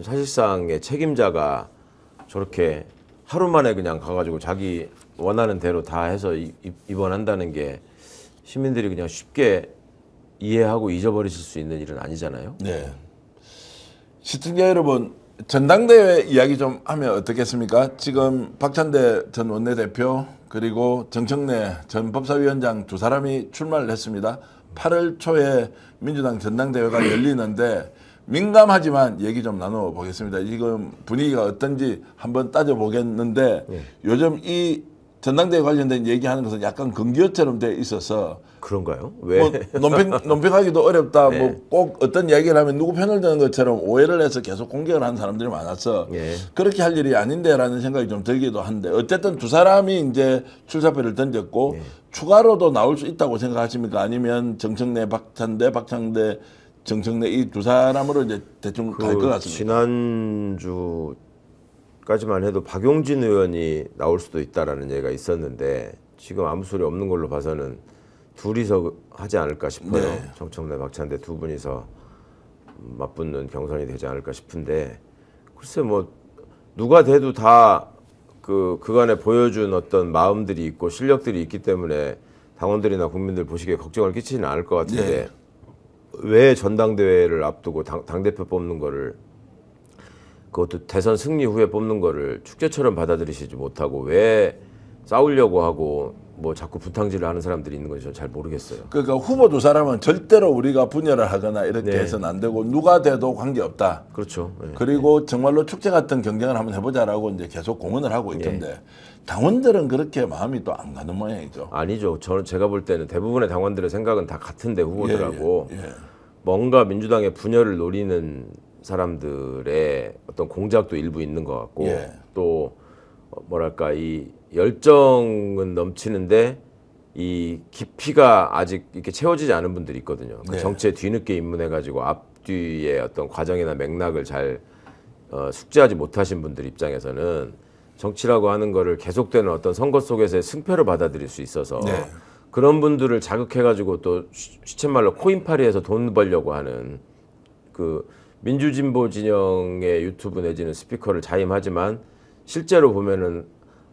사실상의 책임자가 저렇게 하루 만에 그냥 가가지고 자기 원하는 대로 다 해서 입원한다는 게 시민들이 그냥 쉽게 이해하고 잊어버리실 수 있는 일은 아니잖아요. 네. 시청자 여러분, 전당대회 이야기 좀 하면 어떻겠습니까? 지금 박찬대 전 원내대표 그리고 정청래 전 법사위원장 두 사람이 출마를 했습니다. 8월 초에 민주당 전당대회가 열리는데 민감하지만 얘기 좀 나눠보겠습니다. 지금 분위기가 어떤지 한번 따져보겠는데 요즘 이 전당대회 관련된 얘기하는 것은 약간 근기어처럼 돼 있어서 그런가요? 왜? 뭐 논평하기도 어렵다. 뭐 꼭 어떤 이야기를 하면 누구 편을 드는 것처럼 오해를 해서 계속 공격을 하는 사람들이 많아서 그렇게 할 일이 아닌데라는 생각이 좀 들기도 한데 어쨌든 두 사람이 이제 출사표를 던졌고 추가로도 나올 수 있다고 생각하십니까? 아니면 정청래, 박찬대, 정청래 이 두 사람으로 이제 대충 갈 것 같습니다. 지난주까지만 해도 박용진 의원이 나올 수도 있다라는 얘기가 있었는데 지금 아무 소리 없는 걸로 봐서는 둘이서 하지 않을까 싶어요. 정청래, 박찬대 두 분이서 맞붙는 경선이 되지 않을까 싶은데 글쎄 뭐 누가 돼도 다 그간에 보여준 어떤 마음들이 있고 실력들이 있기 때문에 당원들이나 국민들 보시기에 걱정을 끼치지는 않을 것 같은데 왜 전당대회를 앞두고 당대표 뽑는 거를 그것도 대선 승리 후에 뽑는 거를 축제처럼 받아들이시지 못하고 왜 싸우려고 하고 뭐 자꾸 분탕질을 하는 사람들이 있는 건지 저는 잘 모르겠어요. 그러니까 후보 두 사람은 절대로 우리가 분열을 하거나 이렇게 해서는 안 되고 누가 돼도 관계없다. 그렇죠. 그리고 정말로 축제 같은 경쟁을 한번 해보자라고 이제 계속 공언을 하고 있던데 당원들은 그렇게 마음이 또 안 가는 모양이죠. 아니죠. 제가 볼 때는 대부분의 당원들의 생각은 다 같은데 후보들하고 뭔가 민주당의 분열을 노리는 사람들의 어떤 공작도 일부 있는 것 같고 또 뭐랄까 이 열정은 넘치는데 이 깊이가 아직 이렇게 채워지지 않은 분들이 있거든요. 그 네. 정치에 뒤늦게 입문해가지고 앞뒤의 어떤 과정이나 맥락을 잘 숙지하지 못하신 분들 입장에서는 정치라고 하는 거를 계속되는 어떤 선거 속에서의 승패로 받아들일 수 있어서 네. 그런 분들을 자극해가지고 또 시쳇말로 코인팔이해서 돈 벌려고 하는 그 민주진보 진영의 유튜브 내지는 스피커를 자임하지만 실제로 보면은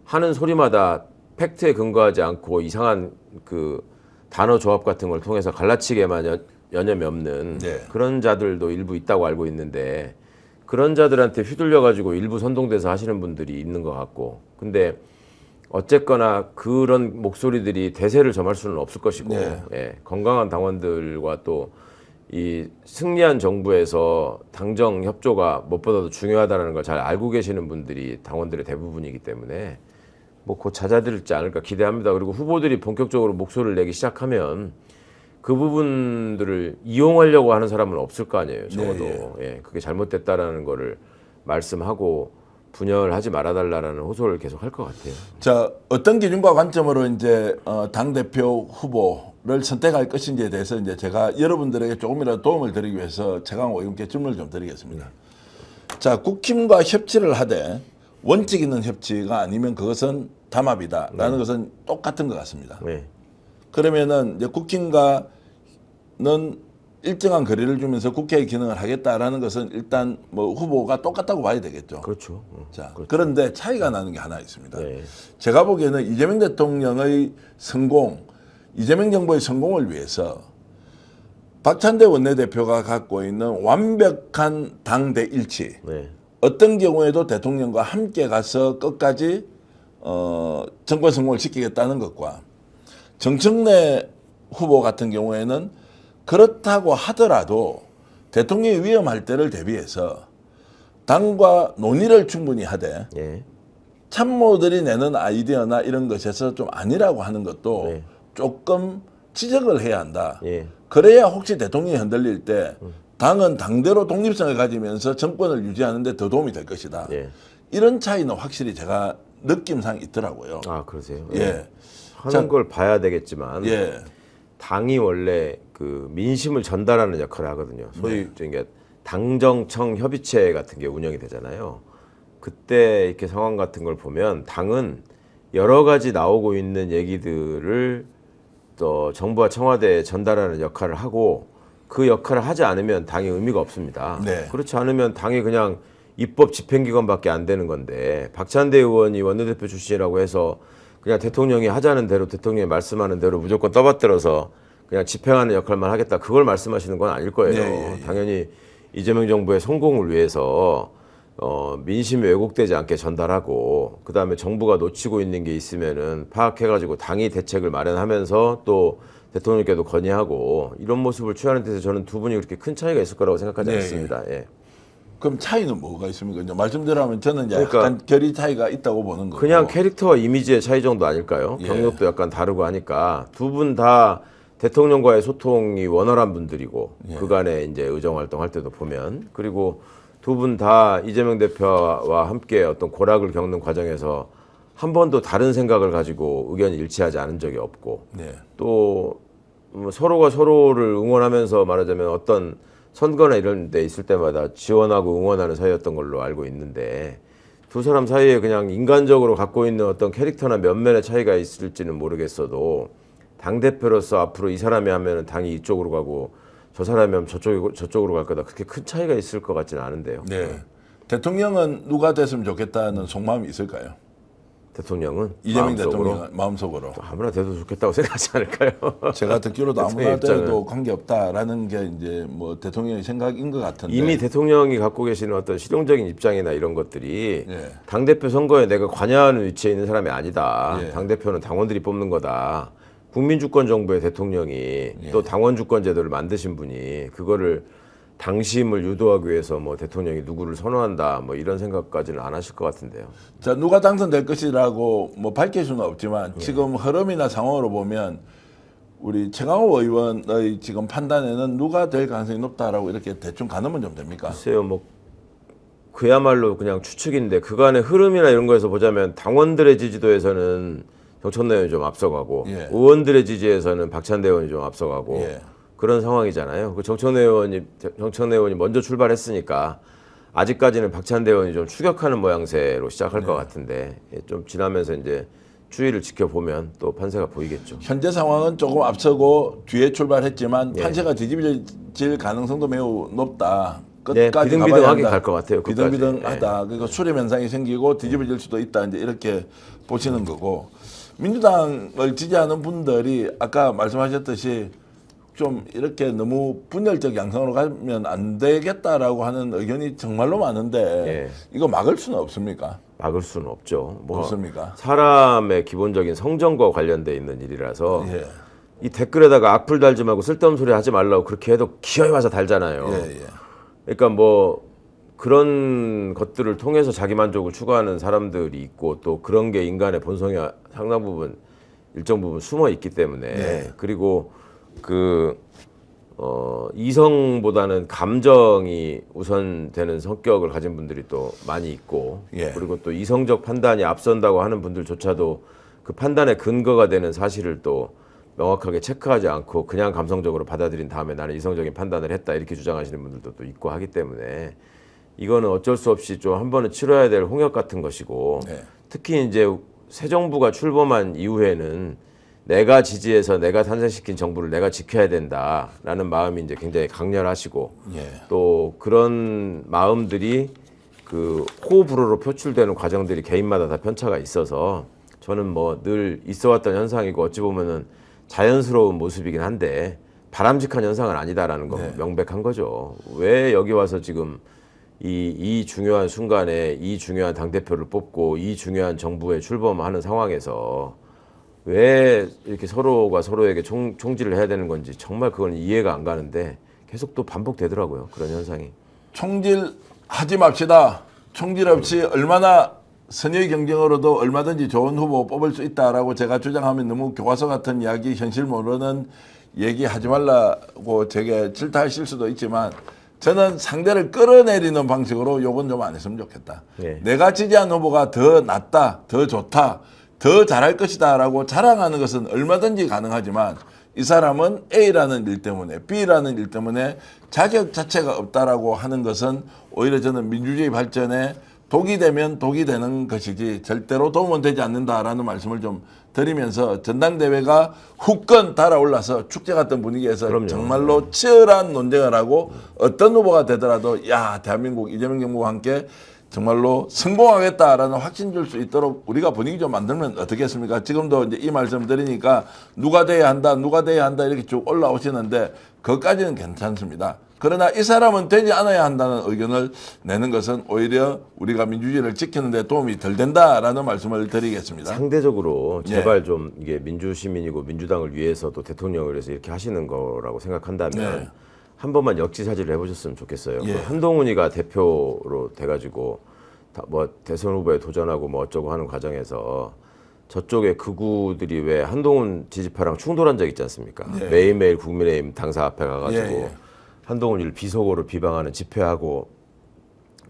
하는 소리마다 팩트에 근거하지 않고 이상한 그 단어 조합 같은 걸 통해서 갈라치게만 여념이 없는 네. 그런 자들도 일부 있다고 알고 있는데 그런 자들한테 휘둘려 가지고 일부 선동돼서 하시는 분들이 있는 것 같고 근데 어쨌거나 그런 목소리들이 대세를 점할 수는 없을 것이고 네. 예, 건강한 당원들과 또 이 승리한 정부에서 당정 협조가 무엇보다도 중요하다는 걸 잘 알고 계시는 분들이 당원들의 대부분이기 때문에 뭐 곧 잦아들지 않을까 기대합니다. 그리고 후보들이 본격적으로 목소리를 내기 시작하면 그 부분들을 이용하려고 하는 사람은 없을 거 아니에요. 적어도 네, 예, 그게 잘못됐다라는 거를 말씀하고 분열하지 말아달라는 호소를 계속 할 것 같아요. 자, 어떤 기준과 관점으로 이제 당 대표 후보를 선택할 것인지에 대해서 이제 제가 여러분들에게 조금이라도 도움을 드리기 위해서 최강 의원께 질문을 좀 드리겠습니다. 자, 국힘과 협치를 하되 원칙 있는 협치가 아니면 그것은 담합이다라는 것은 똑같은 것 같습니다. 네. 그러면은 이제 국힘과는 일정한 거리를 주면서 국회의 기능을 하겠다라는 것은 일단 뭐 후보가 똑같다고 봐야 되겠죠. 그렇죠. 자, 그렇죠. 그런데 차이가 나는 게 하나 있습니다. 네. 제가 보기에는 이재명 대통령의 성공, 이재명 정부의 성공을 위해서 박찬대 원내대표가 갖고 있는 완벽한 당대 일치, 네. 어떤 경우에도 대통령과 함께 가서 끝까지 정권 성공을 지키겠다는 것과 정청래 후보 같은 경우에는 그렇다고 하더라도 대통령이 위험할 때를 대비해서 당과 논의를 충분히 하되 예. 참모들이 내는 아이디어나 이런 것에서 좀 아니라고 하는 것도 네. 조금 지적을 해야 한다. 예. 그래야 혹시 대통령이 흔들릴 때 당은 당대로 독립성을 가지면서 정권을 유지하는 데 더 도움이 될 것이다. 예. 이런 차이는 확실히 제가 느낌상 있더라고요. 아, 그러세요? 예. 하는 자, 걸 봐야 되겠지만 예. 당이 원래 그 민심을 전달하는 역할을 하거든요. 소위 그러니까 당정청 협의체 같은 게 운영이 되잖아요. 그때 이렇게 상황 같은 걸 보면 당은 여러 가지 나오고 있는 얘기들을 또 정부와 청와대에 전달하는 역할을 하고 그 역할을 하지 않으면 당이 의미가 없습니다. 네. 그렇지 않으면 당이 그냥 입법 집행기관밖에 안 되는 건데 박찬대 의원이 원내대표 출신이라고 해서 그냥 대통령이 하자는 대로 대통령이 말씀하는 대로 무조건 떠받들어서 그냥 집행하는 역할만 하겠다. 그걸 말씀하시는 건 아닐 거예요. 네, 예. 당연히 이재명 정부의 성공을 위해서 민심이 왜곡되지 않게 전달하고 그다음에 정부가 놓치고 있는 게 있으면은 파악해가지고 당이 대책을 마련하면서 또 대통령께도 건의하고 이런 모습을 취하는 데서 저는 두 분이 그렇게 큰 차이가 있을 거라고 생각하지 네, 않습니다. 예. 그럼 차이는 뭐가 있습니까? 이제 말씀대로하면 저는 이제 그러니까 약간 결이 차이가 있다고 보는 거고. 그냥 캐릭터와 이미지의 차이 정도 아닐까요? 예. 경력도 약간 다르고 하니까 두 분 다 대통령과의 소통이 원활한 분들이고 예. 그간에 이제 의정 활동할 때도 보면 그리고 두 분 다 이재명 대표와 함께 어떤 고락을 겪는 과정에서 한 번도 다른 생각을 가지고 의견이 일치하지 않은 적이 없고 네. 또 서로가 서로를 응원하면서 말하자면 어떤 선거나 이런 데 있을 때마다 지원하고 응원하는 사이였던 걸로 알고 있는데 두 사람 사이에 그냥 인간적으로 갖고 있는 어떤 캐릭터나 면면의 차이가 있을지는 모르겠어도 당대표로서 앞으로 이 사람이 하면 당이 이쪽으로 가고 저 사람이 하면 저쪽으로 갈 거다. 그렇게 큰 차이가 있을 것 같지는 않은데요. 네. 대통령은 누가 됐으면 좋겠다는 속마음이 있을까요? 대통령은 이재명 마음속으로 대통령은 마음속으로. 아무나 돼도 좋겠다고 생각하지 않을까요? 제가 듣기로도 대통령 아무나 입장은. 돼도 관계없다라는 게 이제 뭐 대통령의 생각인 것 같은데. 이미 대통령이 갖고 계시는 어떤 실용적인 입장이나 이런 것들이 예. 당대표 선거에 내가 관여하는 위치에 있는 사람이 아니다. 예. 당대표는 당원들이 뽑는 거다. 국민주권 정부의 대통령이 또 당원주권 제도를 만드신 분이 그거를 당심을 유도하기 위해서 뭐 대통령이 누구를 선호한다 뭐 이런 생각까지는 안 하실 것 같은데요. 자, 누가 당선될 것이라고 뭐 밝힐 수는 없지만 예. 지금 흐름이나 상황으로 보면 우리 최강호 의원의 지금 판단에는 누가 될 가능성이 높다라고 이렇게 대충 가늠은 좀 됩니까? 글쎄요, 뭐 그야말로 그냥 추측인데 그간의 흐름이나 이런 거에서 보자면 당원들의 지지도에서는 정청래 의원이 좀 앞서가고 예. 의원들의 지지에서는 박찬대 의원이 좀 앞서가고 예. 그런 상황이잖아요. 그 정청래 의원이 먼저 출발했으니까 아직까지는 박찬대 의원이 좀 추격하는 모양새로 시작할 것 같은데 좀 지나면서 이제 추이를 지켜보면 또 판세가 보이겠죠. 현재 상황은 조금 앞서고 뒤에 출발했지만 예. 판세가 뒤집어질 가능성도 매우 높다. 네, 끝까지 비등비등하게 가봐야 한다. 갈 것 같아요. 끝까지. 비등비등하다. 그러니까 수렴 현상이 생기고 뒤집어질 수도 있다. 이제 이렇게 보시는 거고, 민주당을 지지하는 분들이 아까 말씀하셨듯이 좀 이렇게 너무 분열적 양상으로 가면 안 되겠다라고 하는 의견이 정말로 많은데 예. 이거 막을 수는 없습니까? 막을 수는 없죠. 뭐 없습니까? 사람의 기본적인 성정과 관련돼 있는 일이라서 예. 이 댓글에다가 악플 달지 말고 쓸데없는 소리 하지 말라고 그렇게 해도 기어이 와서 달잖아요. 예, 예. 그러니까 뭐 그런 것들을 통해서 자기 만족을 추구하는 사람들이 있고 또 그런 게 인간의 본성이 상당 부분 일정 부분 숨어 있기 때문에 네. 그리고 이성보다는 감정이 우선되는 성격을 가진 분들이 또 많이 있고 예. 그리고 또 이성적 판단이 앞선다고 하는 분들조차도 그 판단의 근거가 되는 사실을 또 명확하게 체크하지 않고 그냥 감성적으로 받아들인 다음에 나는 이성적인 판단을 했다 이렇게 주장하시는 분들도 또 있고 하기 때문에 이거는 어쩔 수 없이 좀 한 번은 치러야 될 홍역 같은 것이고 네. 특히 이제 새 정부가 출범한 이후에는 내가 지지해서 내가 탄생시킨 정부를 내가 지켜야 된다라는 마음이 이제 굉장히 강렬하시고 예. 또 그런 마음들이 그 호불호로 표출되는 과정들이 개인마다 다 편차가 있어서 저는 뭐 늘 있어왔던 현상이고 어찌 보면은 자연스러운 모습이긴 한데 바람직한 현상은 아니다라는 건 명백한 거죠. 왜 여기 와서 지금 이 중요한 순간에 이 중요한 당대표를 뽑고 이 중요한 정부에 출범하는 상황에서 왜 이렇게 서로가 서로에게 총질을 해야 되는 건지 정말 그건 이해가 안 가는데 계속 또 반복되더라고요. 그런 현상이. 총질하지 맙시다. 총질 없이 얼마나 선의의 경쟁으로도 얼마든지 좋은 후보 뽑을 수 있다라고 제가 주장하면 너무 교과서 같은 이야기, 현실 모르는 얘기하지 말라고 제게 질타하실 수도 있지만 저는 상대를 끌어내리는 방식으로 욕은 좀 안 했으면 좋겠다. 네. 내가 지지한 후보가 더 낫다, 더 좋다, 더 잘할 것이다 라고 자랑하는 것은 얼마든지 가능하지만 이 사람은 A라는 일 때문에 B라는 일 때문에 자격 자체가 없다라고 하는 것은 오히려 저는 민주주의 발전에 독이 되면 독이 되는 것이지 절대로 도움은 되지 않는다라는 말씀을 좀 드리면서 전당대회가 후끈 달아올라서 축제 같은 분위기에서 그럼요. 정말로 치열한 논쟁을 하고 어떤 후보가 되더라도 야 대한민국 이재명 정부와 함께 정말로 성공하겠다라는 확신 줄 수 있도록 우리가 분위기 좀 만들면 어떻겠습니까? 지금도 이제 이 말씀 드리니까 누가 돼야 한다 이렇게 쭉 올라오시는데 그것까지는 괜찮습니다. 그러나 이 사람은 되지 않아야 한다는 의견을 내는 것은 오히려 우리가 민주주의를 지키는 데 도움이 덜 된다라는 말씀을 드리겠습니다. 상대적으로 제발 좀 이게 민주시민이고 민주당을 위해서도 대통령을 위해서 이렇게 하시는 거라고 생각한다면 한 번만 역지사지를 해보셨으면 좋겠어요. 그 한동훈이가 대표로 돼가지고 뭐 대선 후보에 도전하고 뭐 어쩌고 하는 과정에서 저쪽에 극우들이 왜 한동훈 지지파랑 충돌한 적 있지 않습니까? 매일매일 국민의힘 당사 앞에 가가지고 한동훈이를 비속어로 비방하는 집회하고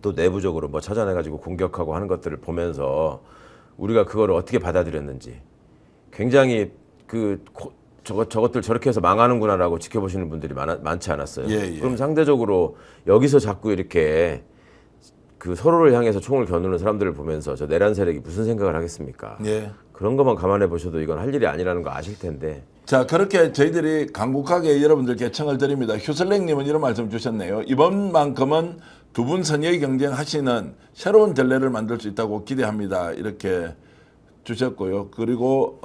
또 내부적으로 뭐 찾아내가지고 공격하고 하는 것들을 보면서 우리가 그거를 어떻게 받아들였는지 굉장히 저것들 저렇게 해서 망하는구나라고 지켜보시는 분들이 많지 않았어요. 그럼 상대적으로 여기서 자꾸 이렇게 그 서로를 향해서 총을 겨누는 사람들을 보면서 저 내란 세력이 무슨 생각을 하겠습니까? 그런 것만 감안해 보셔도 이건 할 일이 아니라는 거 아실 텐데. 자, 그렇게 저희들이 간곡하게 여러분들께 청을 드립니다. 휴슬랭님은 이런 말씀 주셨네요. 이번만큼은 두 분 선의의 경쟁하시는 새로운 전례를 만들 수 있다고 기대합니다. 이렇게 주셨고요. 그리고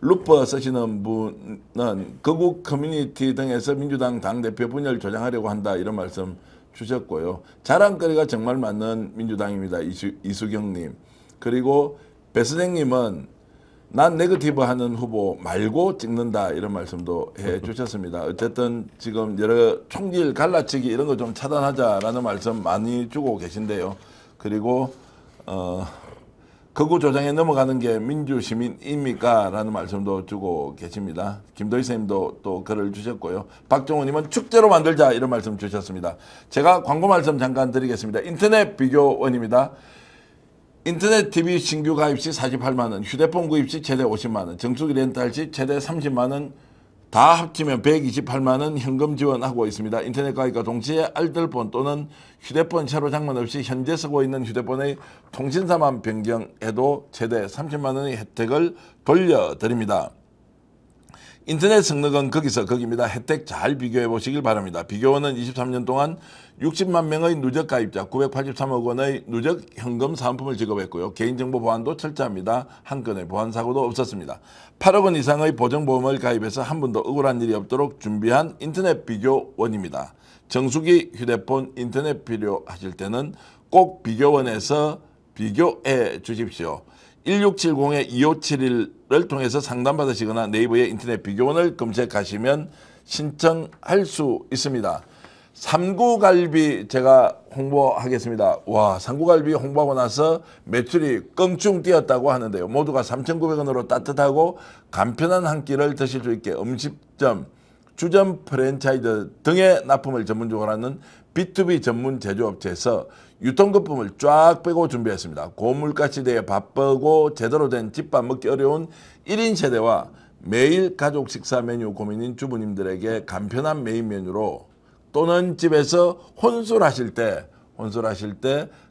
루퍼 쓰시는 분은 거국 커뮤니티 등에서 민주당 당대표 분열 조장하려고 한다. 이런 말씀 주셨고요. 자랑거리가 정말 많은 민주당입니다. 이수경님. 그리고 배선생님은 난 네거티브 하는 후보 말고 찍는다 이런 말씀도 해 주셨습니다. 어쨌든 지금 여러 총질 갈라치기 이런 거 좀 차단하자라는 말씀 많이 주고 계신데요. 그리고 극우 조장에 넘어가는 게 민주시민입니까? 라는 말씀도 주고 계십니다. 김도희 선생님도 또 글을 주셨고요. 박정호님은 축제로 만들자 이런 말씀 주셨습니다. 제가 광고 말씀 잠깐 드리겠습니다. 인터넷 비교원입니다. 인터넷 TV 신규 가입 시 48만 원, 휴대폰 구입 시 최대 50만 원, 정수기 렌탈 시 최대 30만 원, 다 합치면 128만 원 현금 지원하고 있습니다. 인터넷 가입과 동시에 알뜰폰 또는 휴대폰 새로 장만 없이 현재 쓰고 있는 휴대폰의 통신사만 변경해도 최대 30만 원의 혜택을 돌려드립니다. 인터넷 성능은 거기서 거기입니다. 혜택 잘 비교해 보시길 바랍니다. 비교원은 23년 동안 60만 명의 누적 가입자 983억 원의 누적 현금 사은품을 지급했고요. 개인정보 보안도 철저합니다. 한 건의 보안 사고도 없었습니다. 8억 원 이상의 보정보험을 가입해서 한 번도 억울한 일이 없도록 준비한 인터넷 비교원입니다. 정수기, 휴대폰, 인터넷 필요하실 때는 꼭 비교원에서 비교해 주십시오. 1670-2571을 통해서 상담받으시거나 네이버에 인터넷 비교원을 검색하시면 신청할 수 있습니다. 삼구갈비 제가 홍보하겠습니다. 와, 삼구갈비 홍보하고 나서 매출이 껑충 뛰었다고 하는데요. 모두가 3,900원으로 따뜻하고 간편한 한 끼를 드실 수 있게 음식점, 주점 프랜차이즈 등의 납품을 전문적으로 하는 B2B 전문 제조업체에서 유통거품을 쫙 빼고 준비했습니다. 고물가 시대에 바쁘고 제대로 된 집밥 먹기 어려운 1인 세대와 매일 가족 식사 메뉴 고민인 주부님들에게 간편한 메인 메뉴로 또는 집에서 혼술하실 때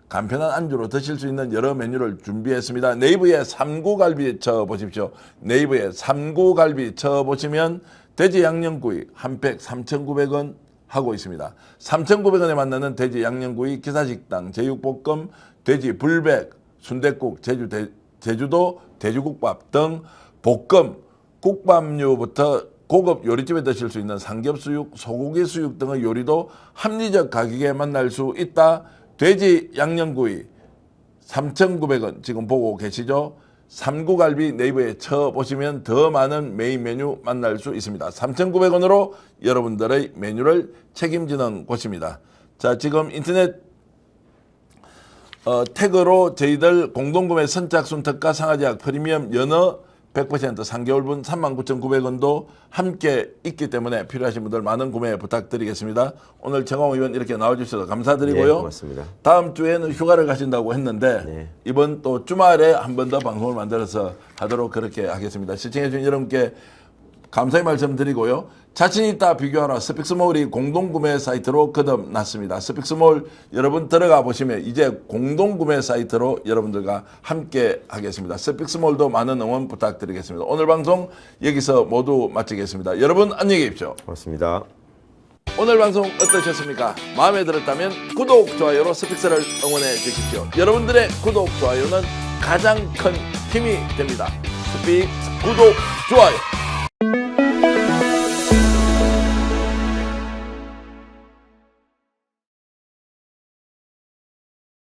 간편한 안주로 드실 수 있는 여러 메뉴를 준비했습니다. 네이버에 삼구갈비 쳐보십시오. 네이버에 삼구갈비 쳐보시면 돼지 양념구이 한 팩 3,900원 하고 있습니다. 3,900원에 만나는 돼지 양념구이, 기사식당, 제육볶음, 돼지 불백, 순댓국, 제주도 돼지국밥 등 볶음, 국밥류부터 고급 요리집에 드실 수 있는 삼겹수육, 소고기 수육 등의 요리도 합리적 가격에 만날 수 있다. 돼지 양념구이 3,900원 지금 보고 계시죠? 삼구갈비 네이버에 쳐보시면 더 많은 메인 메뉴 만날 수 있습니다. 3,900원으로 여러분들의 메뉴를 책임지는 곳입니다. 자, 지금 인터넷 태그로 저희들 공동구매 선착순 특가 상하제약 프리미엄 연어 100% 3개월분 39,900원도 함께 있기 때문에 필요하신 분들 많은 구매 부탁드리겠습니다. 오늘 정홍 의원 이렇게 나와주셔서 감사드리고요. 네, 고맙습니다. 다음 주에는 휴가를 가신다고 했는데 네. 이번 또 주말에 한 번 더 방송을 만들어서 하도록 그렇게 하겠습니다. 시청해주신 여러분께 감사의 말씀 드리고요. 자신 있다 비교하라 스픽스몰이 공동구매 사이트로 거듭났습니다. 스픽스몰 여러분 들어가 보시면 이제 공동구매 사이트로 여러분들과 함께 하겠습니다. 스픽스몰도 많은 응원 부탁드리겠습니다. 오늘 방송 여기서 모두 마치겠습니다. 여러분 안녕히 계십시오. 고맙습니다. 오늘 방송 어떠셨습니까? 마음에 들었다면 구독, 좋아요로 스픽스를 응원해 주십시오. 여러분들의 구독, 좋아요는 가장 큰 힘이 됩니다. 스픽스 구독, 좋아요.